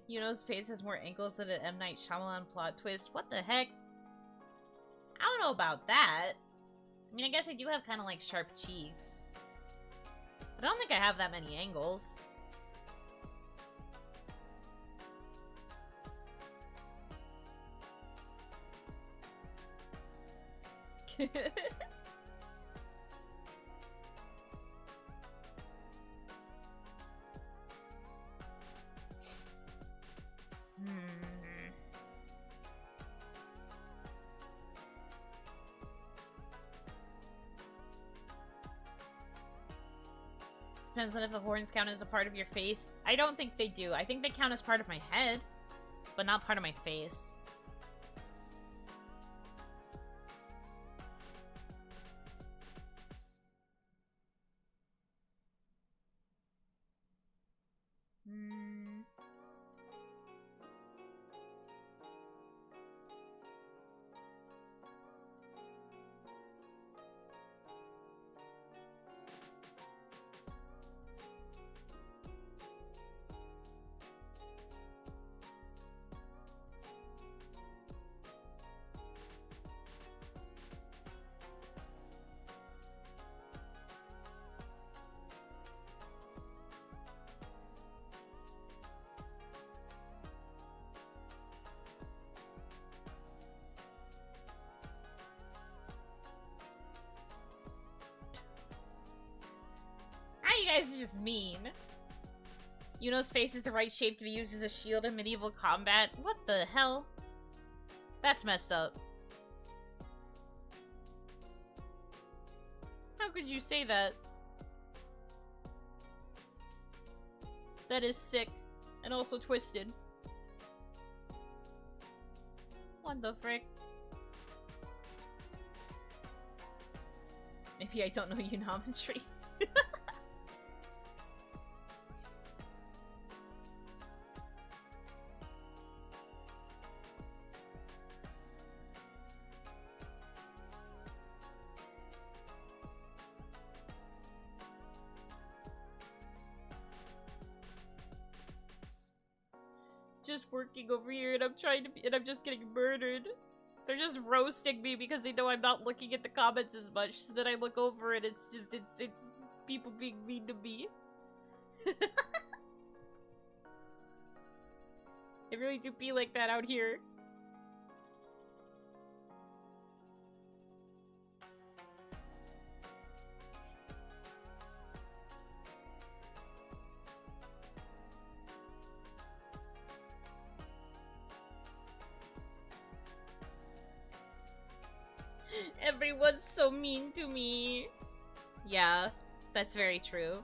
Yuno's face has more ankles than an M. Night Shyamalan plot twist. What the heck? I don't know about that. I mean, I guess I do have kind of, like, sharp cheeks. But I don't think I have that many angles. Depends on if the horns count as a part of your face. I don't think they do. I think they count as part of my head, but not part of my face. You guys are just mean. Yuno's face is the right shape to be used as a shield in medieval combat. What the hell? That's messed up. How could you say that? That is sick. And also twisted. What the frick? Maybe I don't know Unometry. Just working over here and I'm trying to be, and I'm just getting murdered. They're just roasting me because they know I'm not looking at the comments as much, so then I look over and it's just, it's people being mean to me. It really do be like that out here. Everyone's so mean to me. Yeah, that's very true.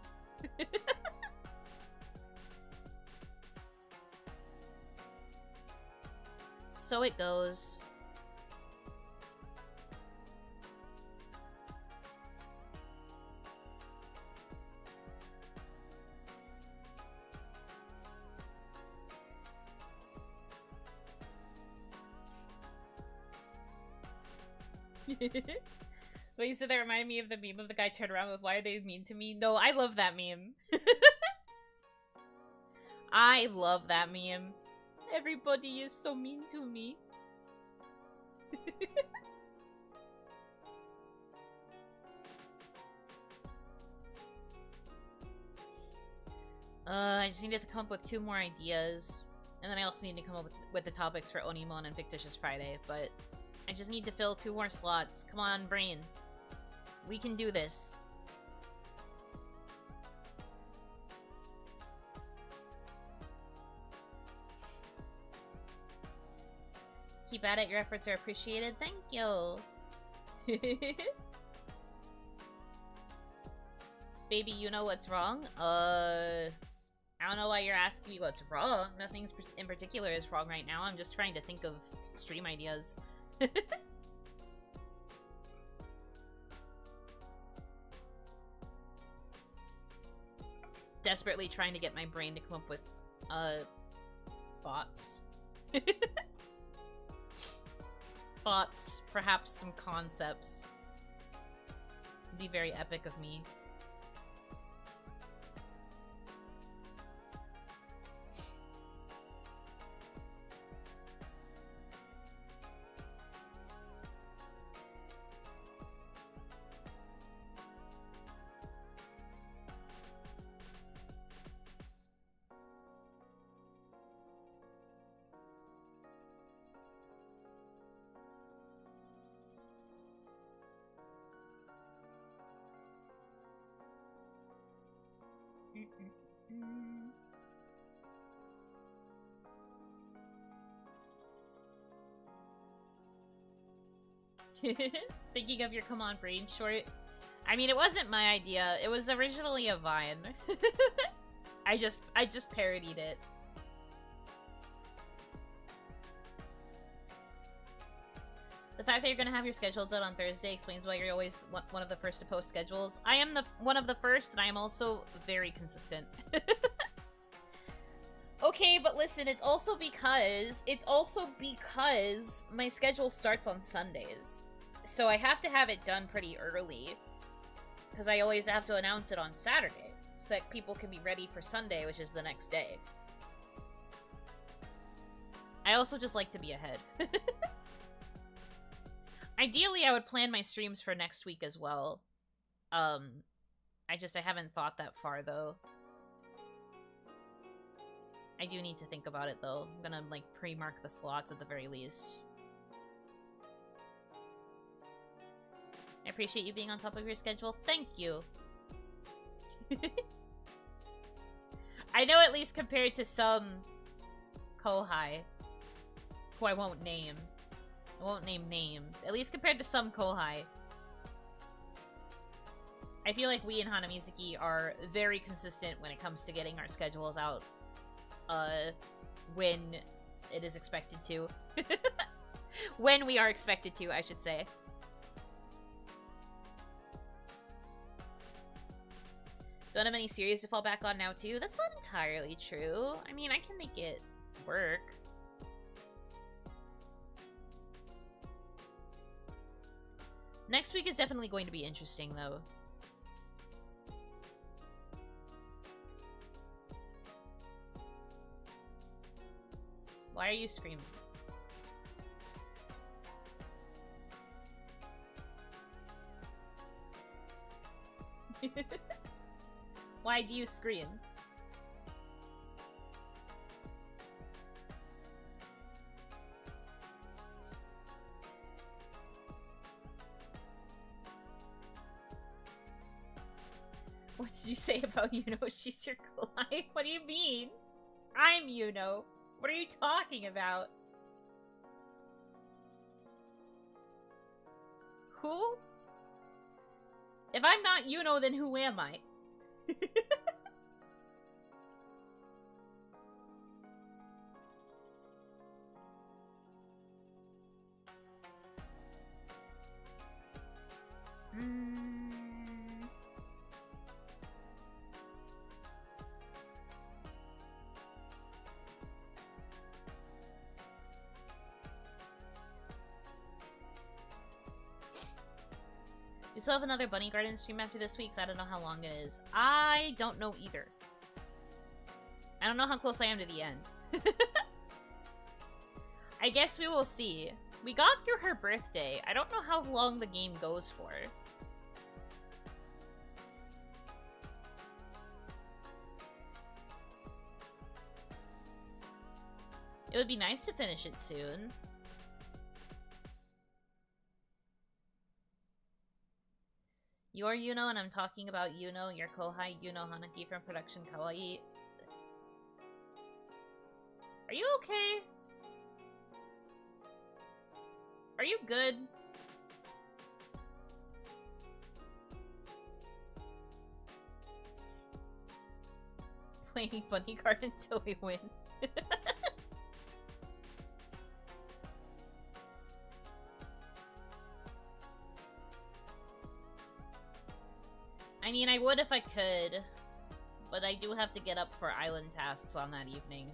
So it goes. But you said that reminded me of the meme of the guy turned around with, "Why are they mean to me?" No, I love that meme. I love that meme. Everybody is so mean to me. I just need to come up with 2 more ideas. And then I also need to come up with the topics for Onimon and Fictitious Friday, but I just need to fill 2 more slots. Come on, brain. We can do this. Keep at it, your efforts are appreciated. Thank you. Baby, you know what's wrong? I don't know why you're asking me what's wrong. Nothing in particular is wrong right now. I'm just trying to think of stream ideas. Desperately trying to get my brain to come up with, thoughts. Thoughts, perhaps some concepts. It'd be very epic of me. Thinking of your Come On Brain short. I mean, it wasn't my idea. It was originally a Vine. I just parodied it. The fact that you're gonna have your schedule done on Thursday explains why you're always one of the first to post schedules. I am one of the first, and I am also very consistent. Okay, but listen, it's also because my schedule starts on Sundays. So I have to have it done pretty early. Because I always have to announce it on Saturday. So that people can be ready for Sunday, which is the next day. I also just like to be ahead. Ideally, I would plan my streams for next week as well. I haven't thought that far, though. I do need to think about it, though. I'm gonna, like, pre-mark the slots at the very least. I appreciate you being on top of your schedule. Thank you! I know at least compared to some kohai, who I won't name. I won't name names. At least compared to some kohai, I feel like we in Hanamizuki are very consistent when it comes to getting our schedules out when it is expected to. When we are expected to, I should say. Don't have any series to fall back on now, too? That's not entirely true. I mean, I can make it work. Next week is definitely going to be interesting, though. Why are you screaming? Why do you scream? What did you say about Yuno? She's your kawaii? What do you mean? I'm Yuno. What are you talking about? Who? If I'm not Yuno, then who am I? You still have another Bunny Garden stream after this week, 'cause I don't know how long it is. I don't know either. I don't know how close I am to the end. I guess we will see. We got through her birthday. I don't know how long the game goes for. It would be nice to finish it soon. You're Yuno, and I'm talking about Yuno, your kohai, Yuno Hanaki from Production Kawaii. Are you okay? Are you good? Playing Bunny Garden until we win. I mean, I would if I could, but I do have to get up for island tasks on that evening.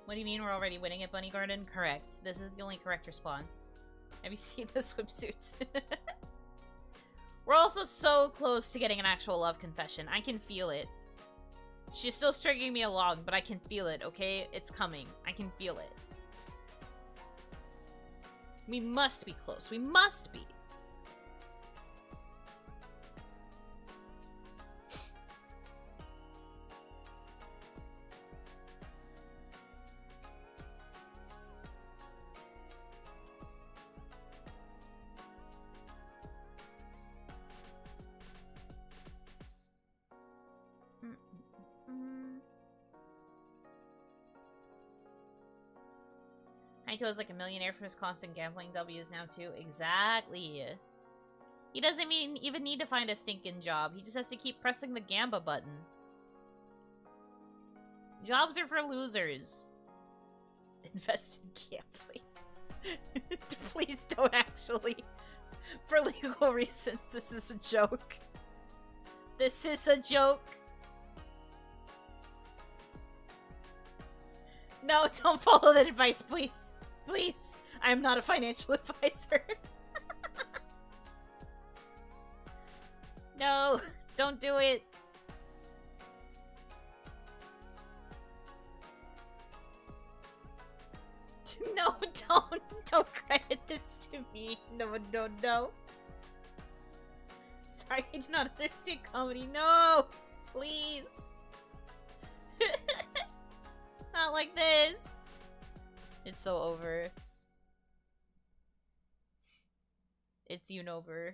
What do you mean we're already winning at Bunny Garden? Correct. This is the only correct response. Have you seen the swimsuits? We're also so close to getting an actual love confession. I can feel it. She's still stringing me along, but I can feel it, okay? It's coming. I can feel it. We must be close. We must be. Naito is like a millionaire for his constant gambling W's now too. Exactly. He doesn't even need to find a stinking job. He just has to keep pressing the Gamba button. Jobs are for losers. Invest in gambling. Please don't actually. For legal reasons, this is a joke. This is a joke. No, don't follow that advice, please. Please. I'm not a financial advisor. No, don't do it. No, don't credit this to me. No, no. Sorry, I do not understand comedy. No, please. Not like this. It's so over. It's Yunover.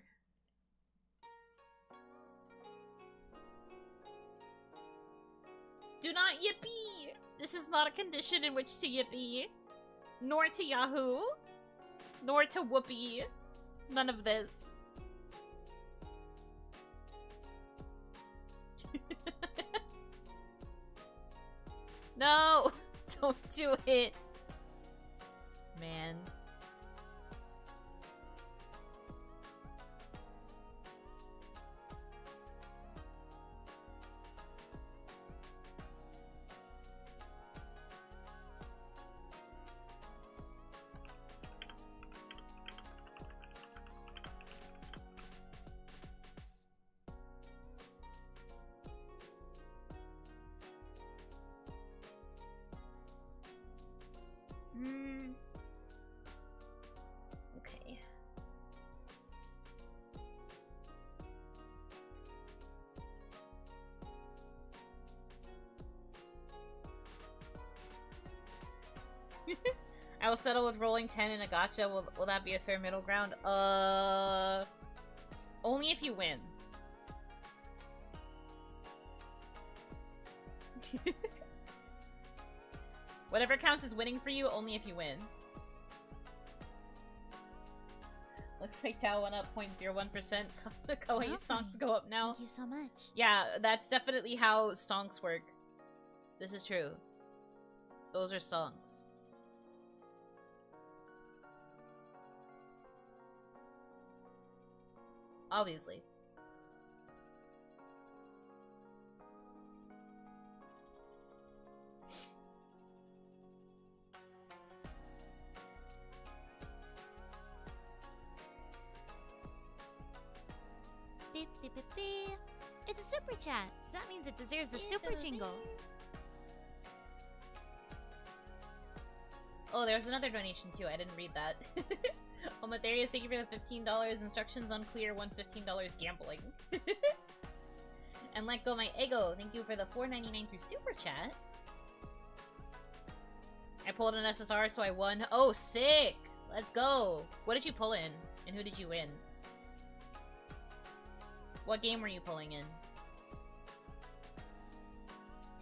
Do not yippee! This is not a condition in which to yippee. Nor to Yahoo. Nor to whoopee. None of this. No! Don't do it! Man. Okay. I will settle with rolling 10 in a gacha. Will that be a fair middle ground? Only if you win. Whatever counts as winning for you, only if you win. Looks like Tao went up 0.01%. Kawaii stonks go up now. Thank you so much. Yeah, that's definitely how stonks work. This is true. Those are stonks. Obviously. Beep, beep, beep, beep. It's a super chat, so that means it deserves a super jingle. Oh, there's another donation too. I didn't read that. Omatherius, thank you for the $15. Instructions unclear. $115 gambling. And let go my ego. Thank you for the $4.99 through super chat. I pulled an SSR, so I won. Oh, sick! Let's go. What did you pull in, and who did you win? What game were you pulling in?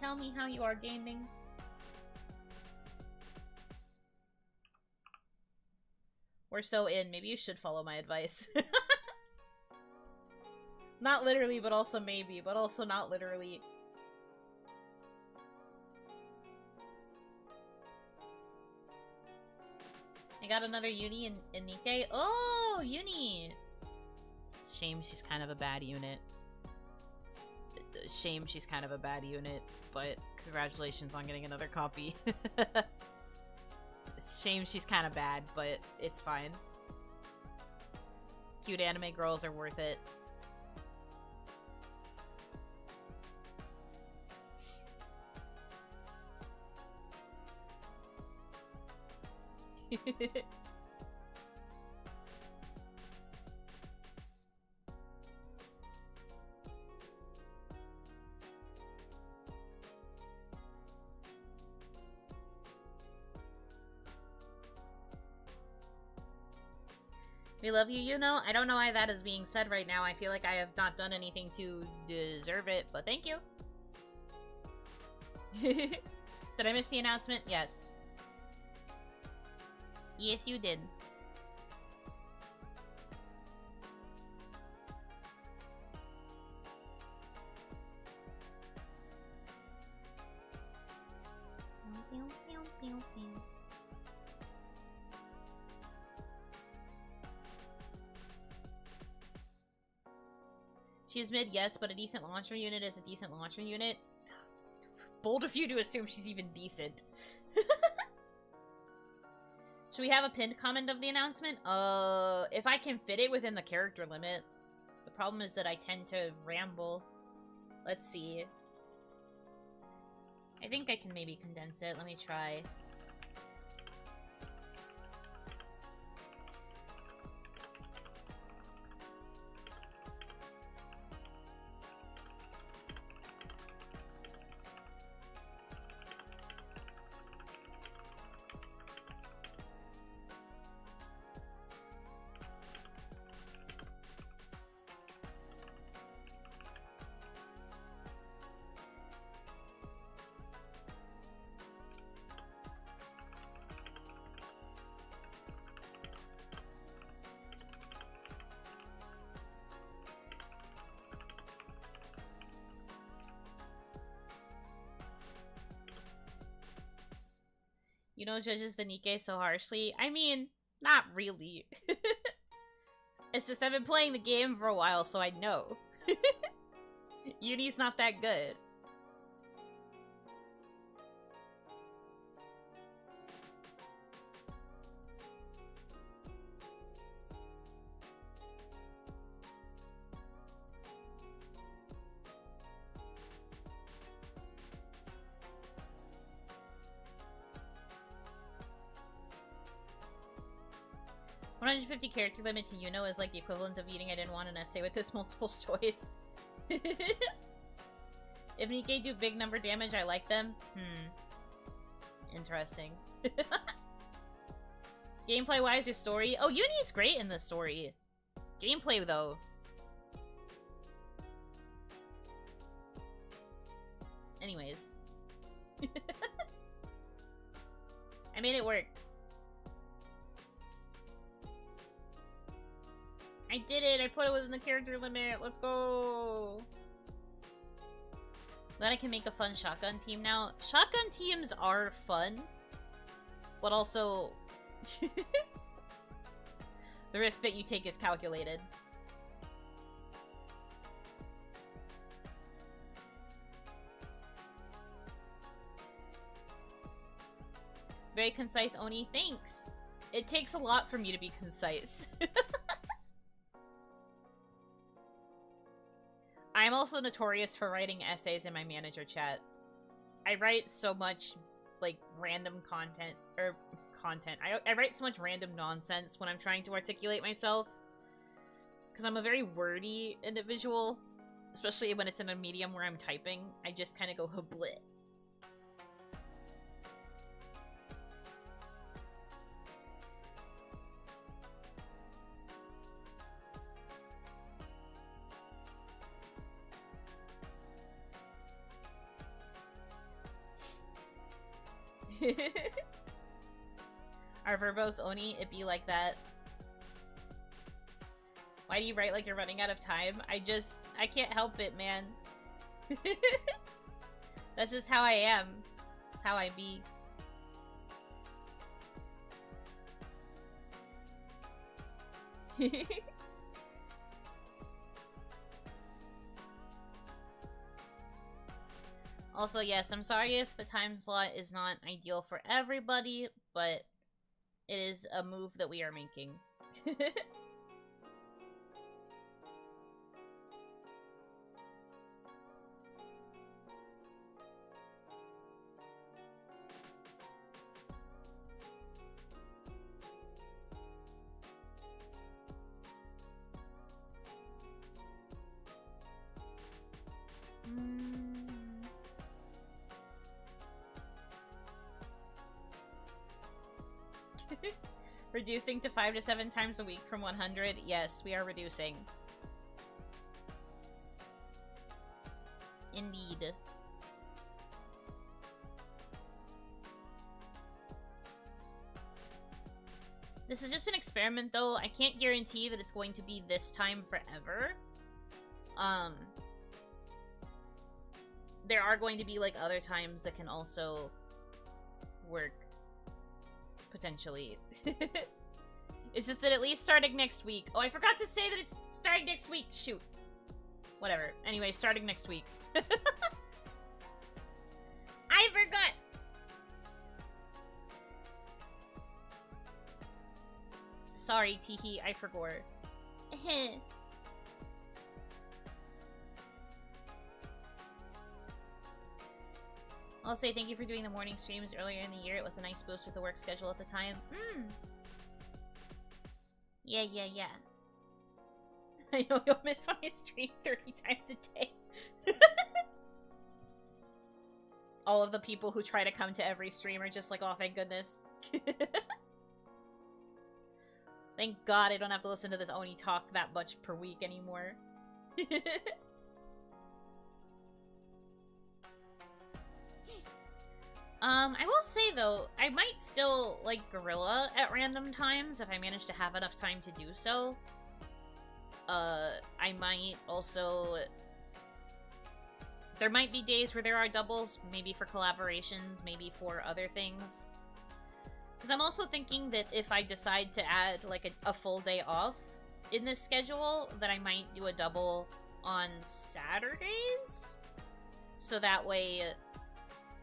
Tell me how you are gaming. We're so in. Maybe you should follow my advice. Not literally, but also maybe. But also not literally. I got another Uni in Nikkei. Oh, Uni! Shame she's kind of a bad unit. Shame she's kind of a bad unit, but congratulations on getting another copy. Shame she's kind of bad, but it's fine. Cute anime girls are worth it. We love you, Yuno. I don't know why that is being said right now. I feel like I have not done anything to deserve it, but thank you. Did I miss the announcement? Yes. Yes, you did. She's mid, yes, but a decent launcher unit is a decent launcher unit. Bold of you to assume she's even decent. Should we have a pinned comment of the announcement? If I can fit it within the character limit. The problem is that I tend to ramble. Let's see. I think I can maybe condense it. Let me try. Yuno judges the Nikkei so harshly. I mean, not really. It's just I've been playing the game for a while, so I know. Uni's not that good. 150 character limit to Yuno is like the equivalent of eating I didn't want an essay with this multiple choice. If Nikkei do big number damage, I like them. Interesting. Gameplay-wise, your story? Oh, Uni's great in this story. Gameplay, though. Anyways. I made it work. I did it! I put it within the character limit! Let's go! Glad I can make a fun shotgun team now. Shotgun teams are fun, but also the risk that you take is calculated. Very concise, Oni. Thanks! It takes a lot for me to be concise. I'm also notorious for writing essays in my manager chat. I write so much, like, random content. I write so much random nonsense when I'm trying to articulate myself. Because I'm a very wordy individual. Especially when it's in a medium where I'm typing. I just kind of go hablit. Our verbose Oni, it be like that. Why do you write like you're running out of time? I can't help it, man. That's just how I am. That's how I be. Also, yes, I'm sorry if the time slot is not ideal for everybody, but it is a move that we are making. Reducing to 5 to 7 times a week from 100. Yes, we are reducing. Indeed. This is just an experiment, though. I can't guarantee that it's going to be this time forever. There are going to be, like, other times that can also work. Potentially. It's just that at least starting next week. Oh, I forgot to say that it's starting next week. Shoot. Whatever. Anyway, starting next week. I forgot! Sorry, Teehee, I forgot. I'll say thank you for doing the morning streams earlier in the year. It was a nice boost with the work schedule at the time. Yeah. I know you'll miss my stream 30 times a day. All of the people who try to come to every stream are just like, oh, thank goodness. Thank God I don't have to listen to this Oni talk that much per week anymore. I will say, though, I might still, like, gorilla at random times if I manage to have enough time to do so. I might also... There might be days where there are doubles, maybe for collaborations, maybe for other things. Because I'm also thinking that if I decide to add, like, a full day off in this schedule, that I might do a double on Saturdays? So that way,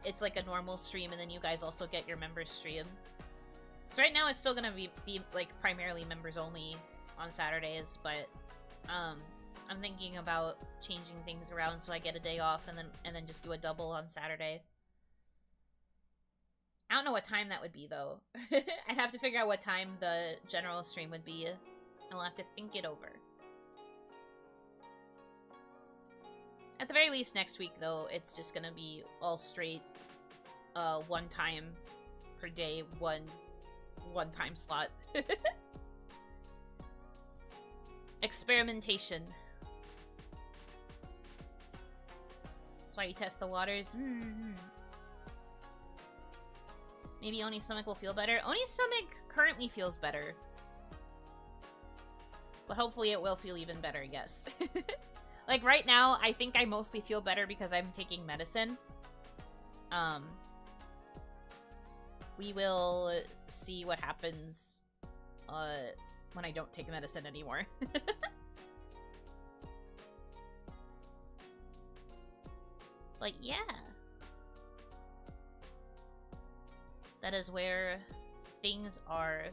it's like a normal stream, and then you guys also get your members stream. So right now, it's still gonna be like, primarily members only on Saturdays, but, I'm thinking about changing things around so I get a day off and then just do a double on Saturday. I don't know what time that would be, though. I'd have to figure out what time the general stream would be. I'll have to think it over. At the very least, next week, though, it's just gonna be all straight, one time per day, one time slot. Experimentation. That's why you test the waters. Maybe Oni's stomach will feel better. Oni's stomach currently feels better. But hopefully it will feel even better, yes. Like, right now, I think I mostly feel better because I'm taking medicine. We will see what happens, when I don't take medicine anymore. But yeah. That is where things are.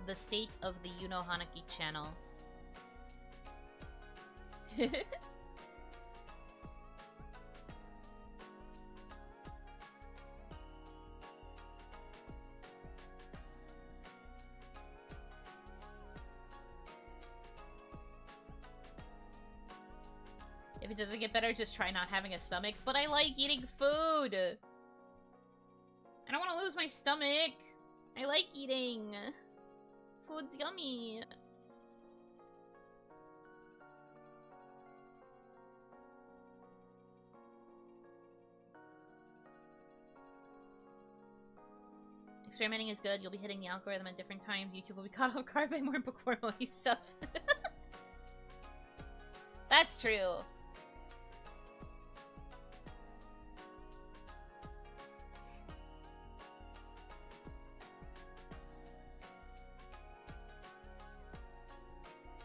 The state of the Yuno Hanaki channel. If it doesn't get better, just try not having a stomach. But I like eating food! I don't want to lose my stomach! I like eating! Food's yummy! Experimenting is good. You'll be hitting the algorithm at different times. YouTube will be caught off guard by more bookworm-y stuff. That's true.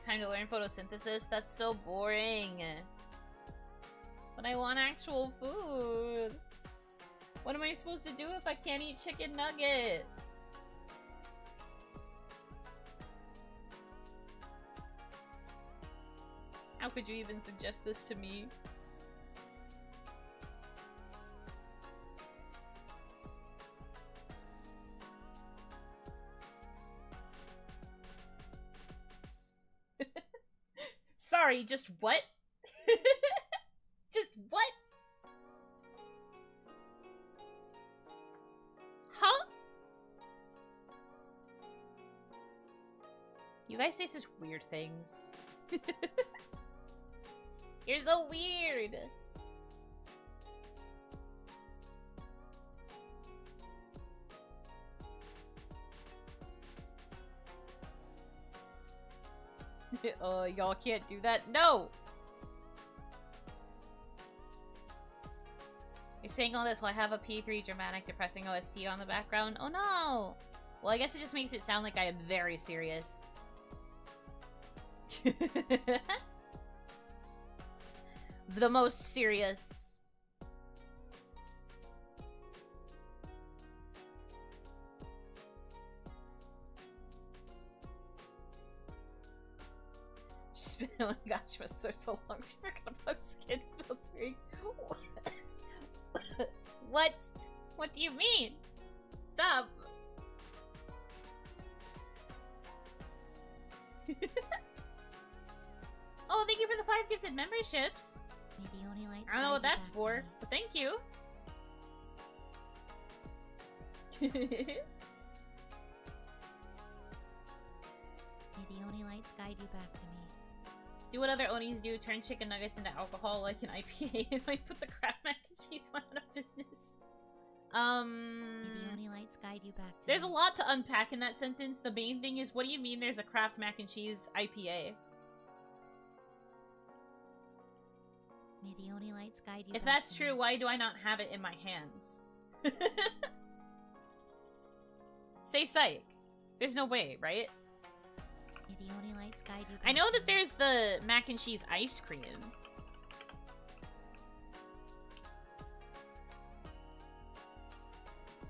Time to learn photosynthesis? That's so boring. But I want actual food. What am I supposed to do if I can't eat chicken nugget? How could you even suggest this to me? Sorry, just what? Just what? Huh? You guys say such weird things. You're so weird! Y'all can't do that? No! You're saying all this while I have a P3 dramatic depressing OST on the background? Oh no! Well, I guess it just makes it sound like I am very serious. The most serious. She's been, oh my gosh, it was so long she forgot about skin filtering. What? What do you mean? Stop. Oh, thank you for the 5 gifted memberships. I don't know what that's for, but thank you. May the Oni lights guide you back to me. Do what other Onis do, turn chicken nuggets into alcohol like an IPA, and might put the Kraft mac and cheese one out of business. May the Oni lights guide you back to There's me. a lot to unpack in that sentence. The main thing is, what do you mean there's a Kraft mac and cheese IPA? May the only lights guide you. If that's true, why do I not have it in my hands? Say psych. There's no way, right? May the only lights guide you. I know that there's the mac and cheese ice cream.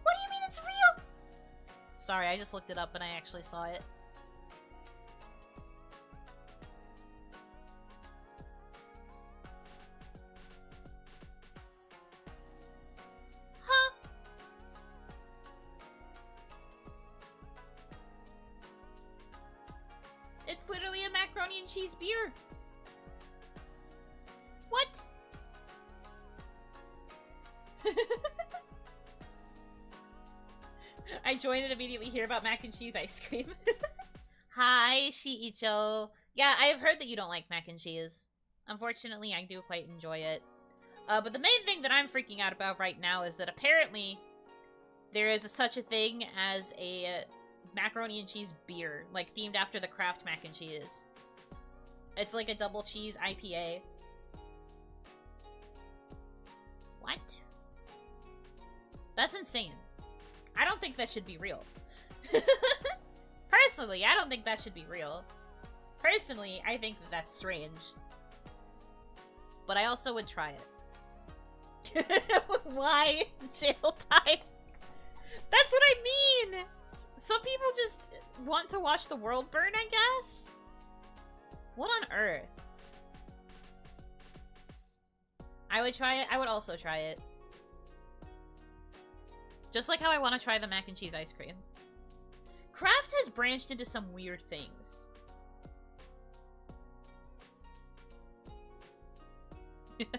What do you mean it's real? Sorry, I just looked it up and I actually saw it. Huh? It's literally a macaroni and cheese beer. What? I joined and immediately hear about mac and cheese ice cream. Hi, Shiicho. Yeah, I have heard that you don't like mac and cheese. Unfortunately, I do quite enjoy it. But the main thing that I'm freaking out about right now is that apparently there is such a thing as a macaroni and cheese beer, like themed after the Kraft mac and cheese. It's like a double cheese IPA. What? That's insane. I don't think that should be real. Personally, I don't think that should be real. Personally, I think that that's strange. But I also would try it. Why? Jail time? That's what I mean! Some people just want to watch the world burn, I guess? What on earth? I would try it. I would also try it. Just like how I want to try the mac and cheese ice cream. Kraft has branched into some weird things. It's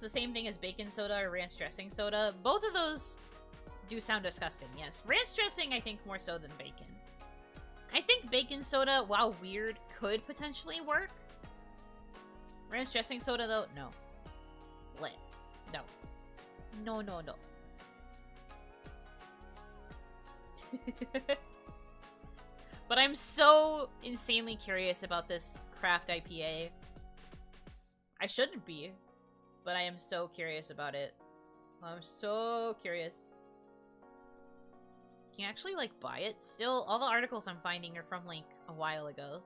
the same thing as bacon soda or ranch dressing soda. Both of those do sound disgusting, yes. Ranch dressing, I think, more so than bacon. I think bacon soda, while weird, could potentially work. Ranch dressing soda, though, no. Bleh. No. No, no, no. But I'm so insanely curious about this Kraft IPA. I shouldn't be, but I am so curious about it. I'm so curious. Can you actually, like, buy it still? All the articles I'm finding are from, like, a while ago.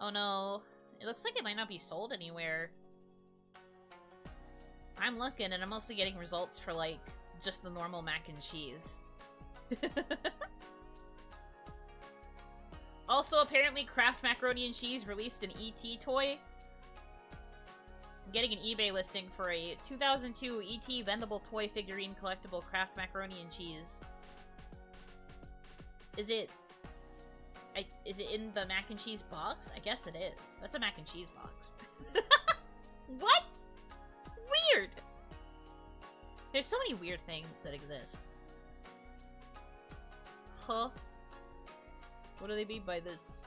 Oh no. It looks like it might not be sold anywhere. I'm looking and I'm mostly getting results for, like, just the normal mac and cheese. Also, apparently, Kraft Macaroni and Cheese released an ET toy. I'm getting an eBay listing for a 2002 ET vendable toy figurine collectible Kraft Macaroni and Cheese. Is it in the mac and cheese box? I guess it is. That's a mac and cheese box. What? Weird! There's so many weird things that exist. Huh? What do they mean by this?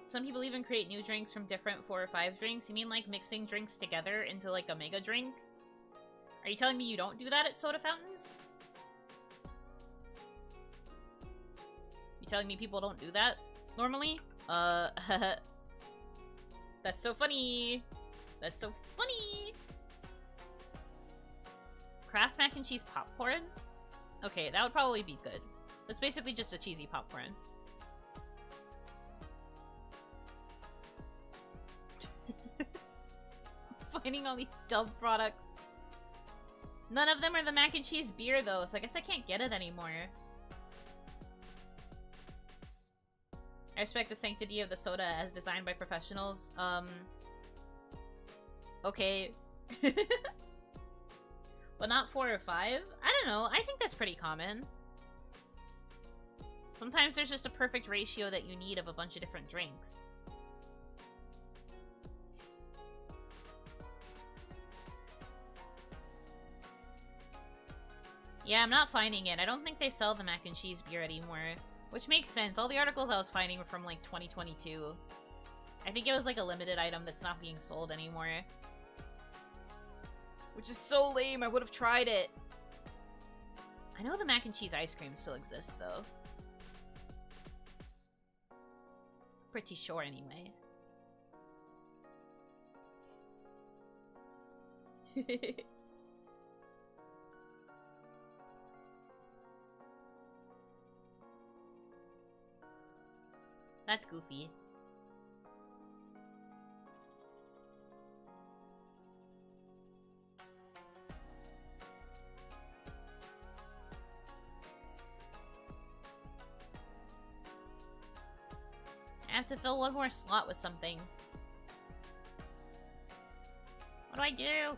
Some people even create new drinks from different 4 or 5 drinks. You mean like mixing drinks together into like a mega drink? Are you telling me you don't do that at soda fountains? You telling me people don't do that normally? That's so funny. That's so funny. Kraft mac and cheese popcorn? Okay, that would probably be good. That's basically just a cheesy popcorn. Finding all these dumb products. None of them are the mac and cheese beer, though, so I guess I can't get it anymore. I respect the sanctity of the soda as designed by professionals. Okay. But not 4 or 5? I don't know. I think that's pretty common. Sometimes there's just a perfect ratio that you need of a bunch of different drinks. Yeah, I'm not finding it. I don't think they sell the mac and cheese beer anymore. Which makes sense. All the articles I was finding were from, like, 2022. I think it was, like, a limited item that's not being sold anymore. Which is so lame. I would have tried it. I know the mac and cheese ice cream still exists, though. Pretty sure, anyway. That's goofy. I have to fill one more slot with something. What do I do?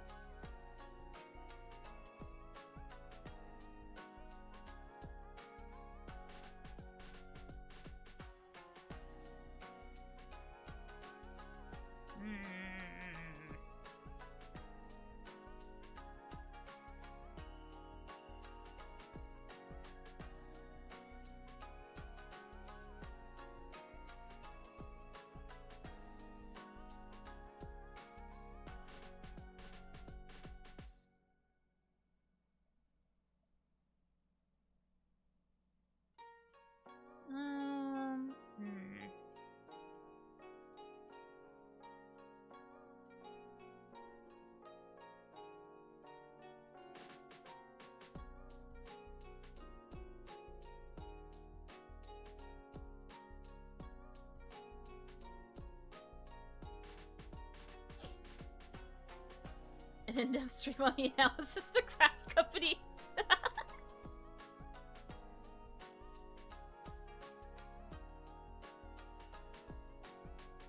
An in-depth stream on the analysis of the craft company.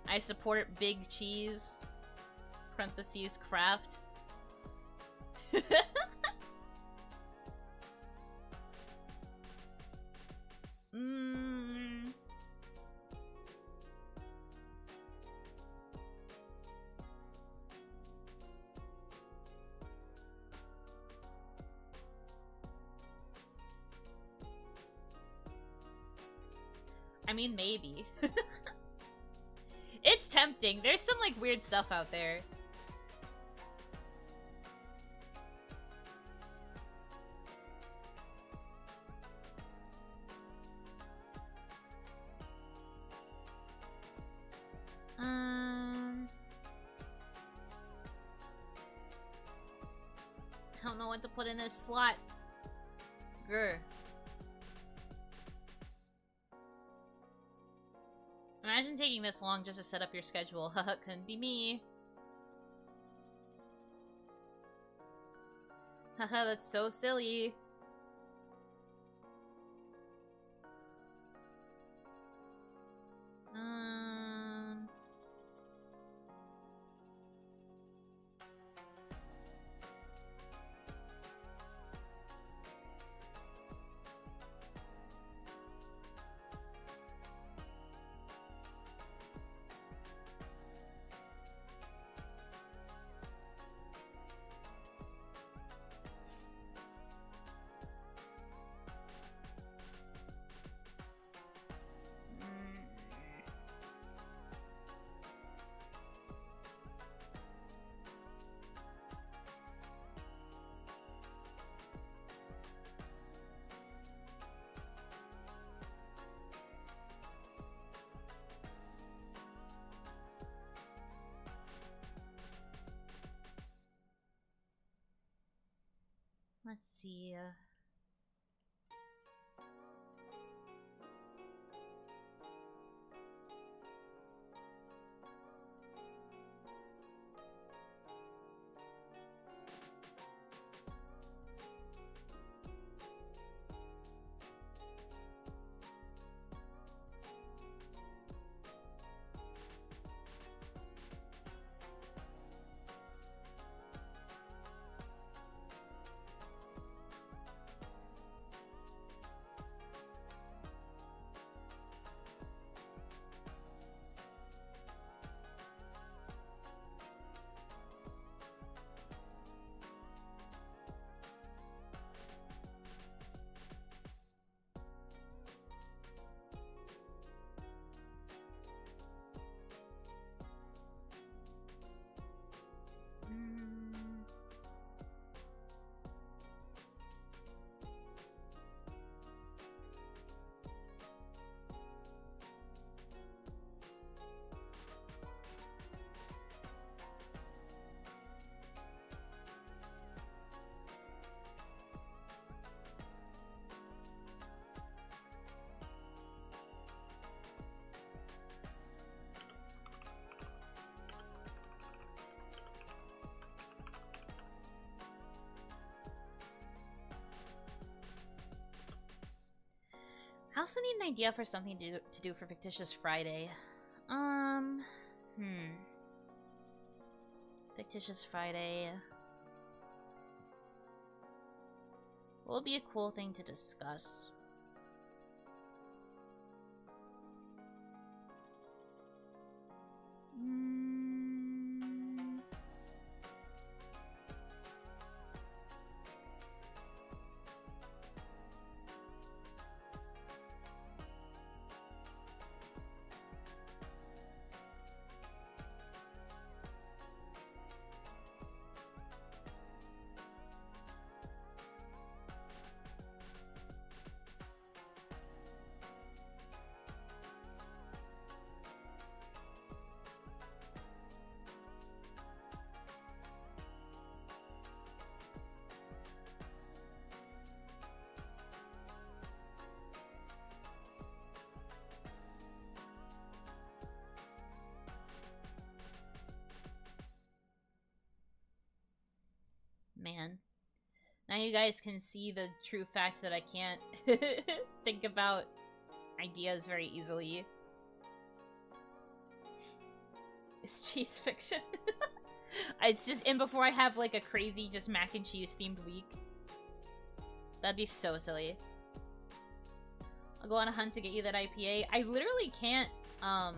I support big cheese. Parentheses craft. I mean, maybe. It's tempting. There's some, like, weird stuff out there. I don't know what to put in this slot. Grr. Imagine taking this long just to set up your schedule. Haha, couldn't be me. Haha, that's so silly. Let's see. I also need an idea for something to do for Fictitious Friday. Fictitious Friday. What would be a cool thing to discuss? Man. Now you guys can see the true fact that I can't think about ideas very easily. It's cheese fiction. It's just, and before I have like a crazy just mac and cheese themed week. That'd be so silly. I'll go on a hunt to get you that IPA. I literally can't, I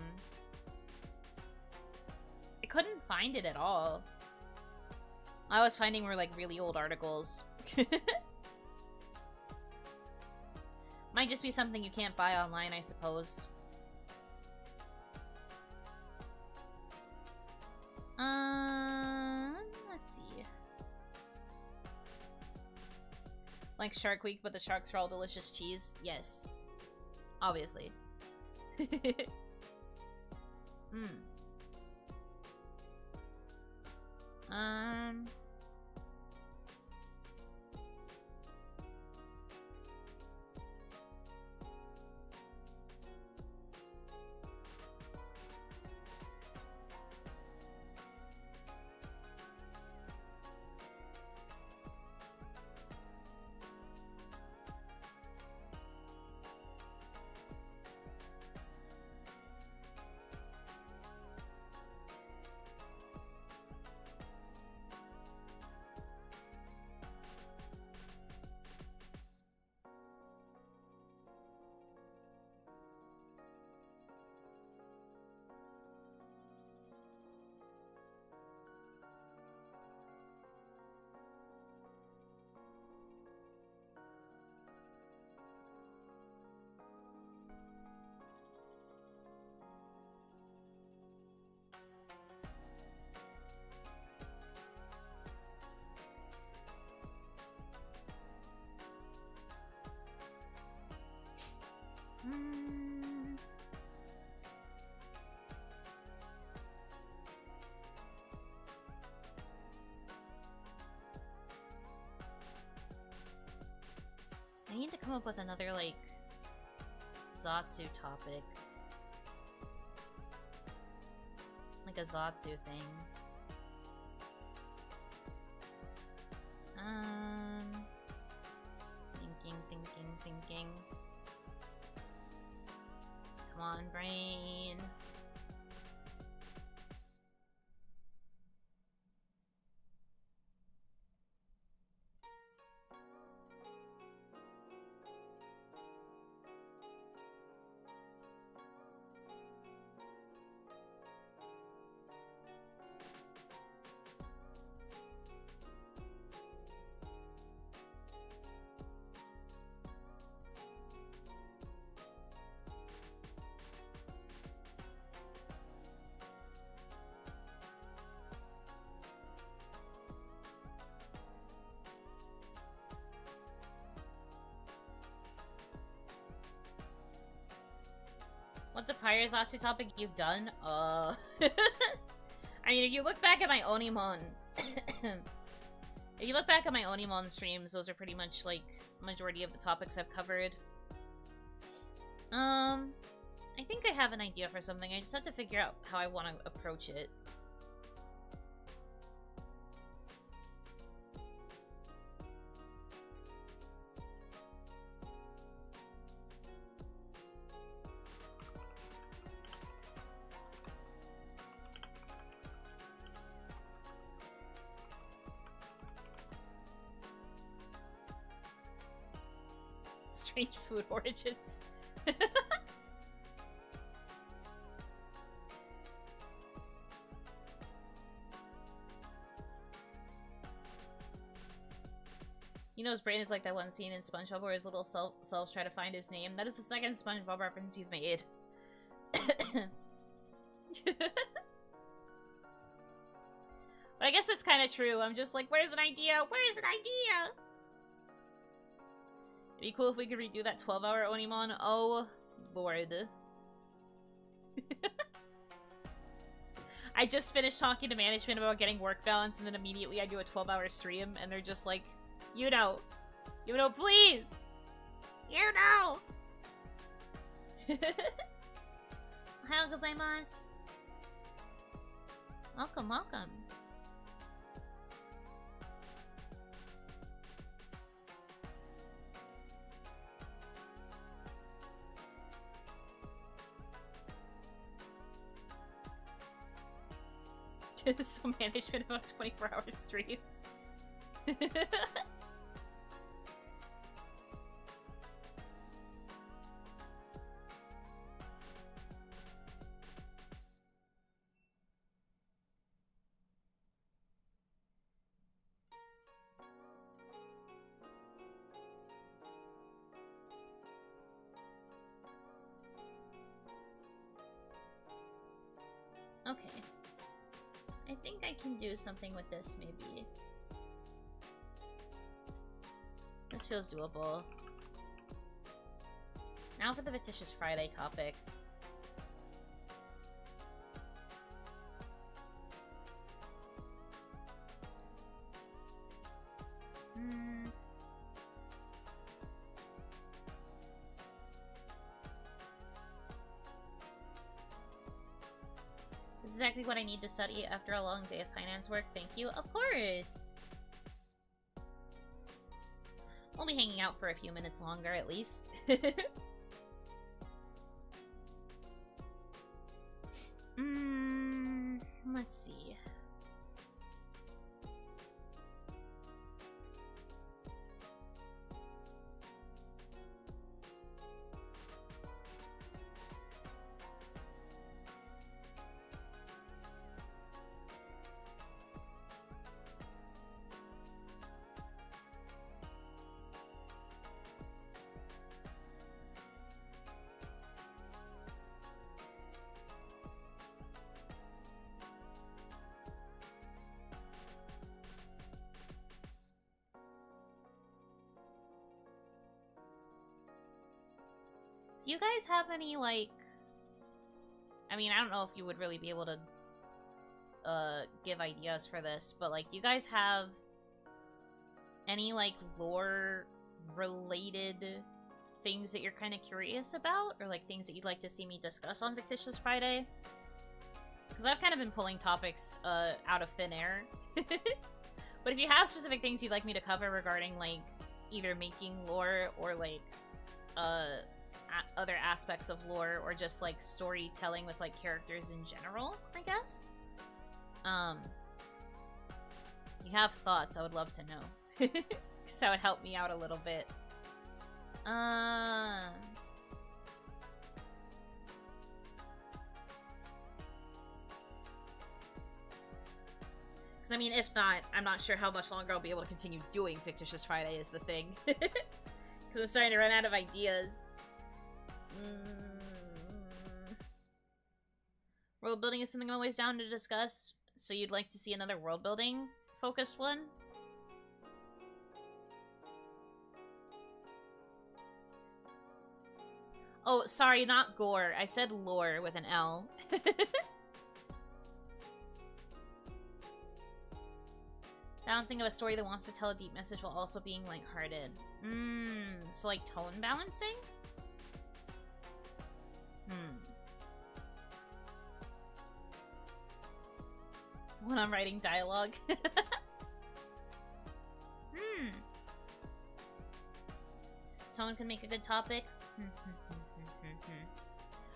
couldn't find it at all. I was finding were like really old articles. Might just be something you can't buy online, I suppose. Let's see. Like Shark Week, but the sharks are all delicious cheese? Yes. Obviously. I need to come up with another, like, Zatsu topic. Like a Zatsu thing. Thinking. Come on, brain. What's a prior Zatsu topic you've done? I mean, if you look back at my Onimon... if you look back at my Onimon streams, those are pretty much, like, majority of the topics I've covered. I think I have an idea for something. I just have to figure out how I want to approach it. strange food origins. Yuno's brain is like that one scene in SpongeBob where his little selves try to find his name. That is the second SpongeBob reference you've made. But I guess it's kind of true. I'm just like, where's an idea? Where's an idea? It'd be cool if we could redo that 12-hour Onimon. Oh, Lord. I just finished talking to management about getting work balance, and then immediately I do a 12-hour stream, and they're just like, Yuno, please! Yuno! Ohayou gozaimasu. Welcome, welcome. So management about 24-hour stream. Okay. I think I can do something with this, maybe. This feels doable. Now for the Fictitious Friday topic. This is exactly what I need to study after a long day of finance work. Thank you. Of course! We'll be hanging out for a few minutes longer, at least. Let's see. Do you guys have any, like... I mean, I don't know if you would really be able to give ideas for this, but, like, do you guys have any, like, lore-related things that you're kind of curious about? Or, like, things that you'd like to see me discuss on Fictitious Friday? Because I've kind of been pulling topics out of thin air. But if you have specific things you'd like me to cover regarding, like, either making lore or, like, other aspects of lore, or just like storytelling with like characters in general, I guess. You have thoughts, I would love to know. Because that would help me out a little bit. Because I mean, if not, I'm not sure how much longer I'll be able to continue doing Fictitious Friday is the thing. Because I'm starting to run out of ideas. World building is something I'm always down to discuss. So you'd like to see another world building focused one? Oh, sorry, not gore. I said lore with an L. Balancing of a story that wants to tell a deep message while also being lighthearted. So like tone balancing? When I'm writing dialogue. Tone can make a good topic.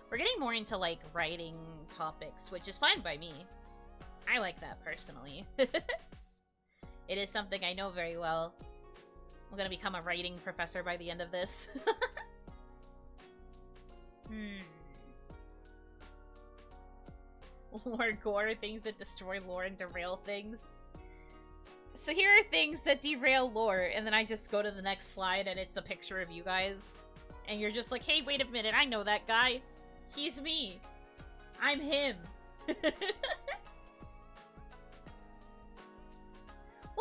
We're getting more into, like, writing topics, which is fine by me. I like that, personally. It is something I know very well. I'm gonna become a writing professor by the end of this. Lore gore, things that destroy lore and derail things. So here are things that derail lore, and then I just go to the next slide and it's a picture of you guys. And you're just like, hey, wait a minute, I know that guy. He's me. I'm him. We'll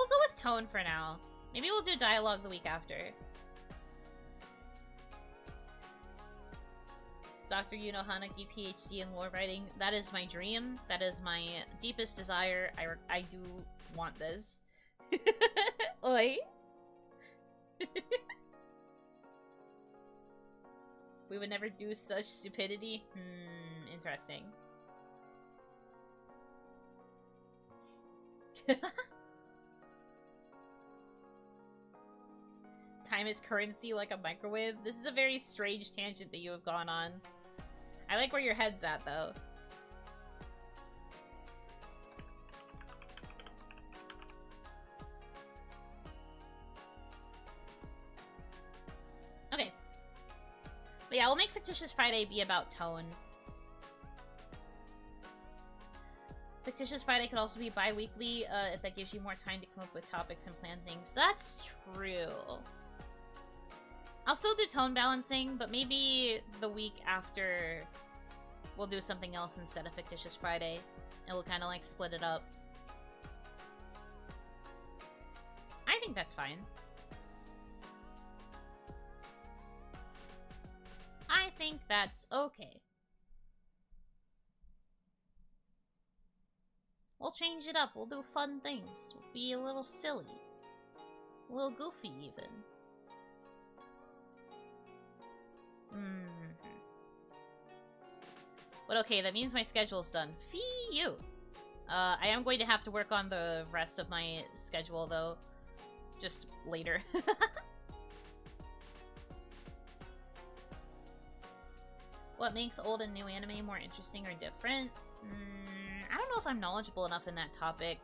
go with tone for now. Maybe we'll do dialogue the week after. Dr. Yuno Hanaki, PhD in lore writing. That is my dream. That is my deepest desire. I do want this. Oi. We would never do such stupidity. Interesting. Time is currency like a microwave. This is a very strange tangent that you have gone on. I like where your head's at, though. Okay. But yeah, we'll make Fictitious Friday be about tone. Fictitious Friday could also be bi-weekly, if that gives you more time to come up with topics and plan things. That's true. I'll still do tone balancing, but maybe the week after we'll do something else instead of Fictitious Friday. And we'll kind of like split it up. I think that's fine. I think that's okay. We'll change it up. We'll do fun things. We'll be a little silly. A little goofy, even. But okay, that means my schedule's done. Fee you! I am going to have to work on the rest of my schedule, though. Just later. What makes old and new anime more interesting or different? I don't know if I'm knowledgeable enough in that topic.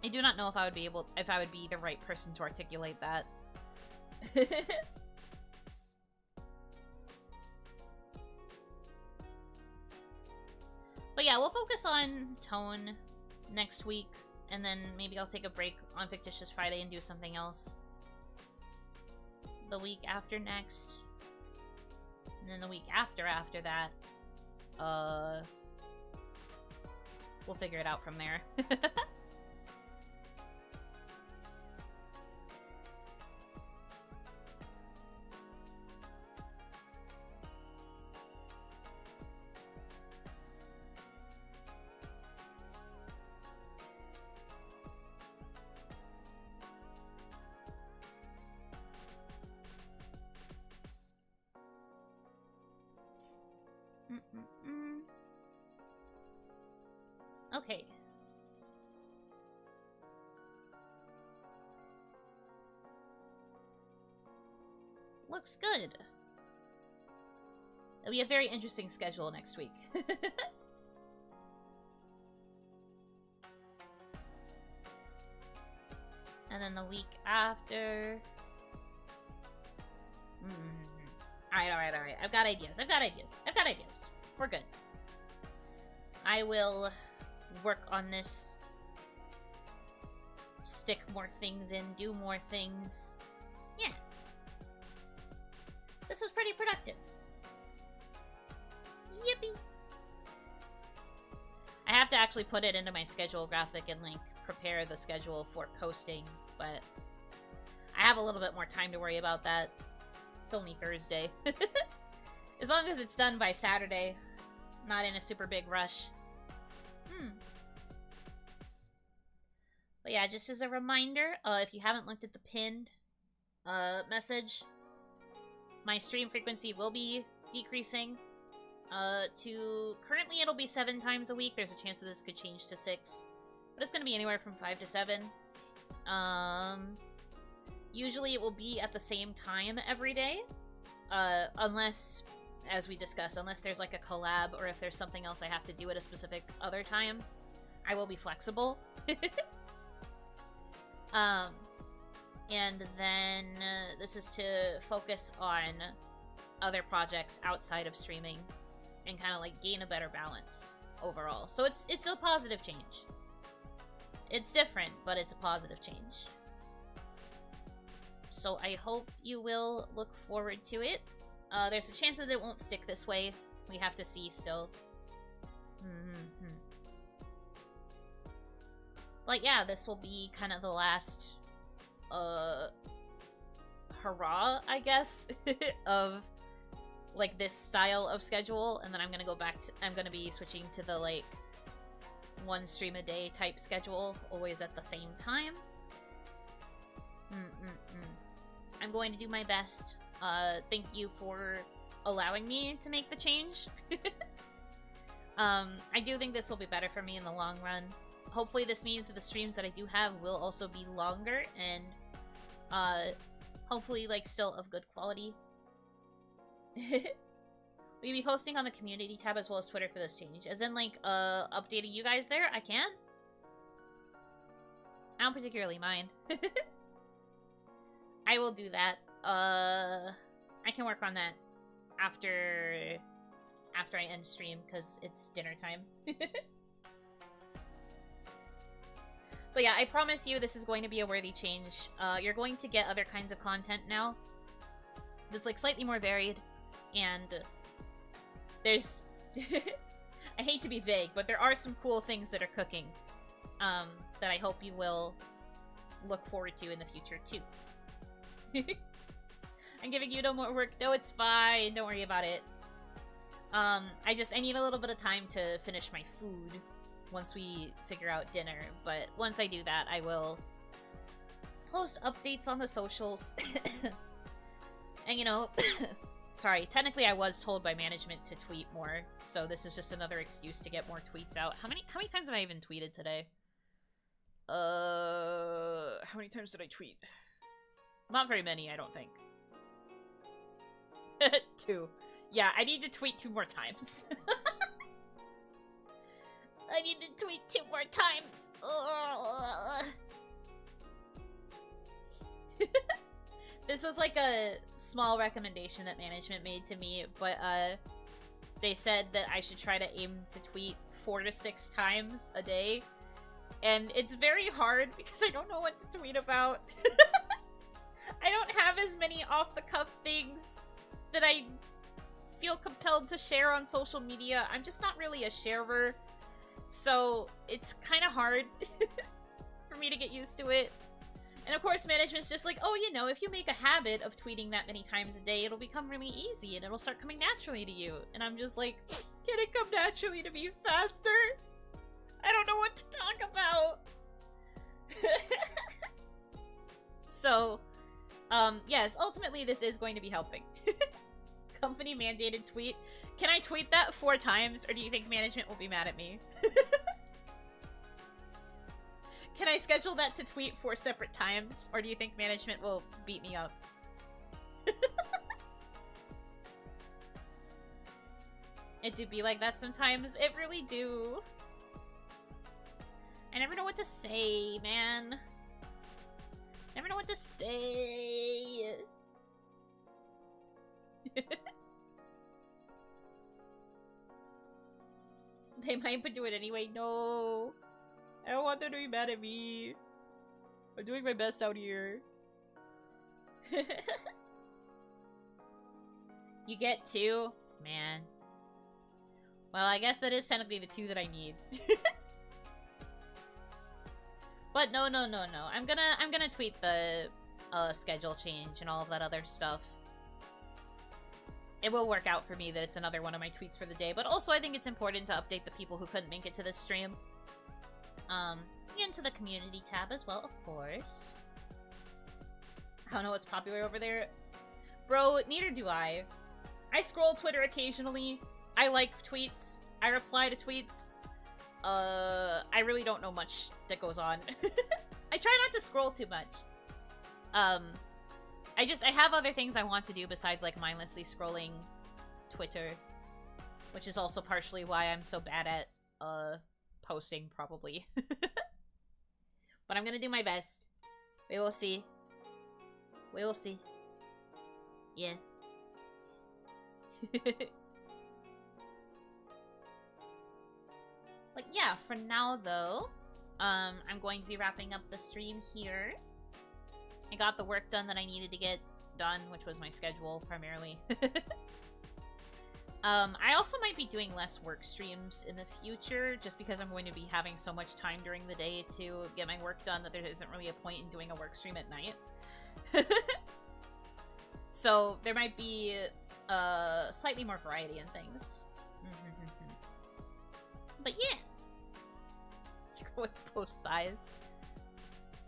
I do not know if I would be the right person to articulate that. But yeah, we'll focus on tone next week, and then maybe I'll take a break on Fictitious Friday and do something else the week after next. And then the week after that, we'll figure it out from there. Okay. Looks good. It'll be a very interesting schedule next week. And then the week after... Alright. I've got ideas. We're good. I will work on this. Stick more things in, do more things. Yeah. This was pretty productive. Yippee! I have to actually put it into my schedule graphic and, like, prepare the schedule for posting, but I have a little bit more time to worry about that. It's only Thursday. As long as it's done by Saturday, not in a super big rush. But yeah, just as a reminder, if you haven't looked at the pinned message, my stream frequency will be decreasing to... Currently, it'll be 7 times a week. There's a chance that this could change to 6. But it's going to be anywhere from 5 to 7. Usually, it will be at the same time every day. Unless as we discussed, unless there's like a collab or if there's something else I have to do at a specific other time, I will be flexible. And then this is to focus on other projects outside of streaming and kind of like gain a better balance overall. So it's a positive change. It's different, but it's a positive change. So I hope you will look forward to it. There's a chance that it won't stick this way. We have to see still. But yeah, this will be kind of the last hurrah, I guess, of like this style of schedule, and then I'm gonna go back to, I'm gonna be switching to the like one stream a day type schedule, always at the same time. I'm going to do my best. Thank you for allowing me to make the change. I do think this will be better for me in the long run. Hopefully this means that the streams that I do have will also be longer and hopefully like still of good quality. Will you be posting on the community tab as well as Twitter for this change? As in like updating you guys there? I can. I don't particularly mind. I will do that. I can work on that after I end stream because it's dinner time. But yeah, I promise you this is going to be a worthy change. You're going to get other kinds of content now that's like slightly more varied, and there's I hate to be vague, but there are some cool things that are cooking that I hope you will look forward to in the future too. I'm giving you no more work. No, it's fine. Don't worry about it. I need a little bit of time to finish my food once we figure out dinner, but once I do that, I will post updates on the socials. And you know, sorry, technically I was told by management to tweet more, so this is just another excuse to get more tweets out. How many times have I even tweeted today? How many times did I tweet? Not very many, I don't think. 2. Yeah, I need to tweet 2 more times. I need to tweet 2 more times. This was like a small recommendation that management made to me, but they said that I should try to aim to tweet 4 to 6 times a day. And it's very hard because I don't know what to tweet about. I don't have as many off-the-cuff things that I feel compelled to share on social media. I'm just not really a sharer. So it's kind of hard for me to get used to it. And of course, management's just like, oh, you know, if you make a habit of tweeting that many times a day, it'll become really easy and it'll start coming naturally to you. And I'm just like, can it come naturally to me faster? I don't know what to talk about. So, yes, ultimately this is going to be helping. Company mandated tweet. Can I tweet that 4 times, or do you think management will be mad at me? Can I schedule that to tweet 4 separate times, or do you think management will beat me up? It do be like that sometimes. It really do. I never know what to say, man. Never know what to say. They might but do it anyway. No. I don't want them to be mad at me. I'm doing my best out here. You get 2? Man. Well, I guess that is technically the 2 that I need. But no. I'm gonna tweet the schedule change and all of that other stuff. It will work out for me that it's another one of my tweets for the day, but also I think it's important to update the people who couldn't make it to this stream. Into the community tab as well, of course. I don't know what's popular over there. Bro, neither do I. I scroll Twitter occasionally. I like tweets. I reply to tweets. I really don't know much that goes on. I try not to scroll too much. I have other things I want to do besides, like, mindlessly scrolling Twitter, which is also partially why I'm so bad at posting, probably. But I'm gonna do my best. We will see. We will see. Yeah. But yeah, for now though, I'm going to be wrapping up the stream here. I got the work done that I needed to get done, which was my schedule primarily. I also might be doing less work streams in the future, just because I'm going to be having so much time during the day to get my work done that there isn't really a point in doing a work stream at night. So there might be slightly more variety in things. But yeah. Let's post thighs.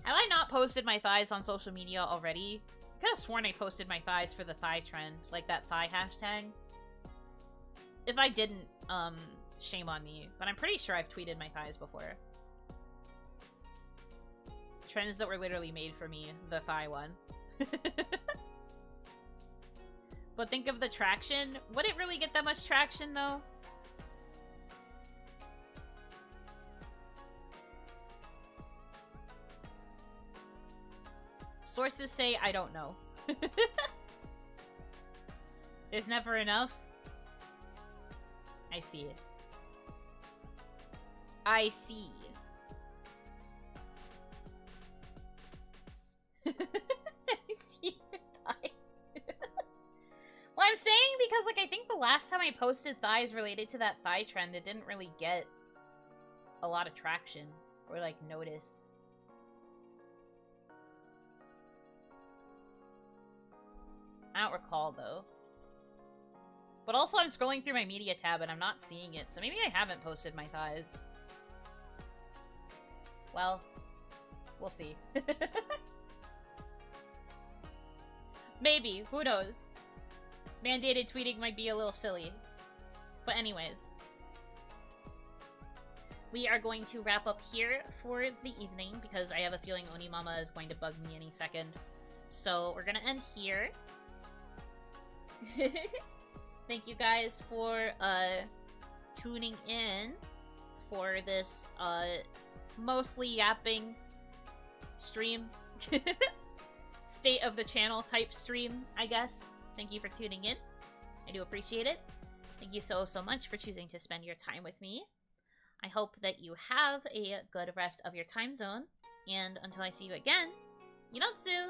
Have I not posted my thighs on social media already? I could have sworn I posted my thighs for the thigh trend, like that thigh hashtag. If I didn't, shame on me, but I'm pretty sure I've tweeted my thighs before. Trends that were literally made for me, the thigh one. But think of the traction. Would it really get that much traction, though? Sources say I don't know. There's never enough. I see it. I see. I see your thighs. Well, I'm saying because, like, I think the last time I posted thighs related to that thigh trend, it didn't really get a lot of traction or, like, notice. I don't recall, though. But also, I'm scrolling through my media tab and I'm not seeing it, so maybe I haven't posted my thighs. Well, we'll see. Maybe, who knows? Mandated tweeting might be a little silly. But anyways. We are going to wrap up here for the evening, because I have a feeling Onimama is going to bug me any second. So, we're gonna end here. Thank you guys for tuning in for this mostly yapping stream. State of the channel type stream, I guess. Thank you for tuning in. I do appreciate it. Thank you so much for choosing to spend your time with me. I hope that you have a good rest of your time zone. And until I see you again, Yunotsu!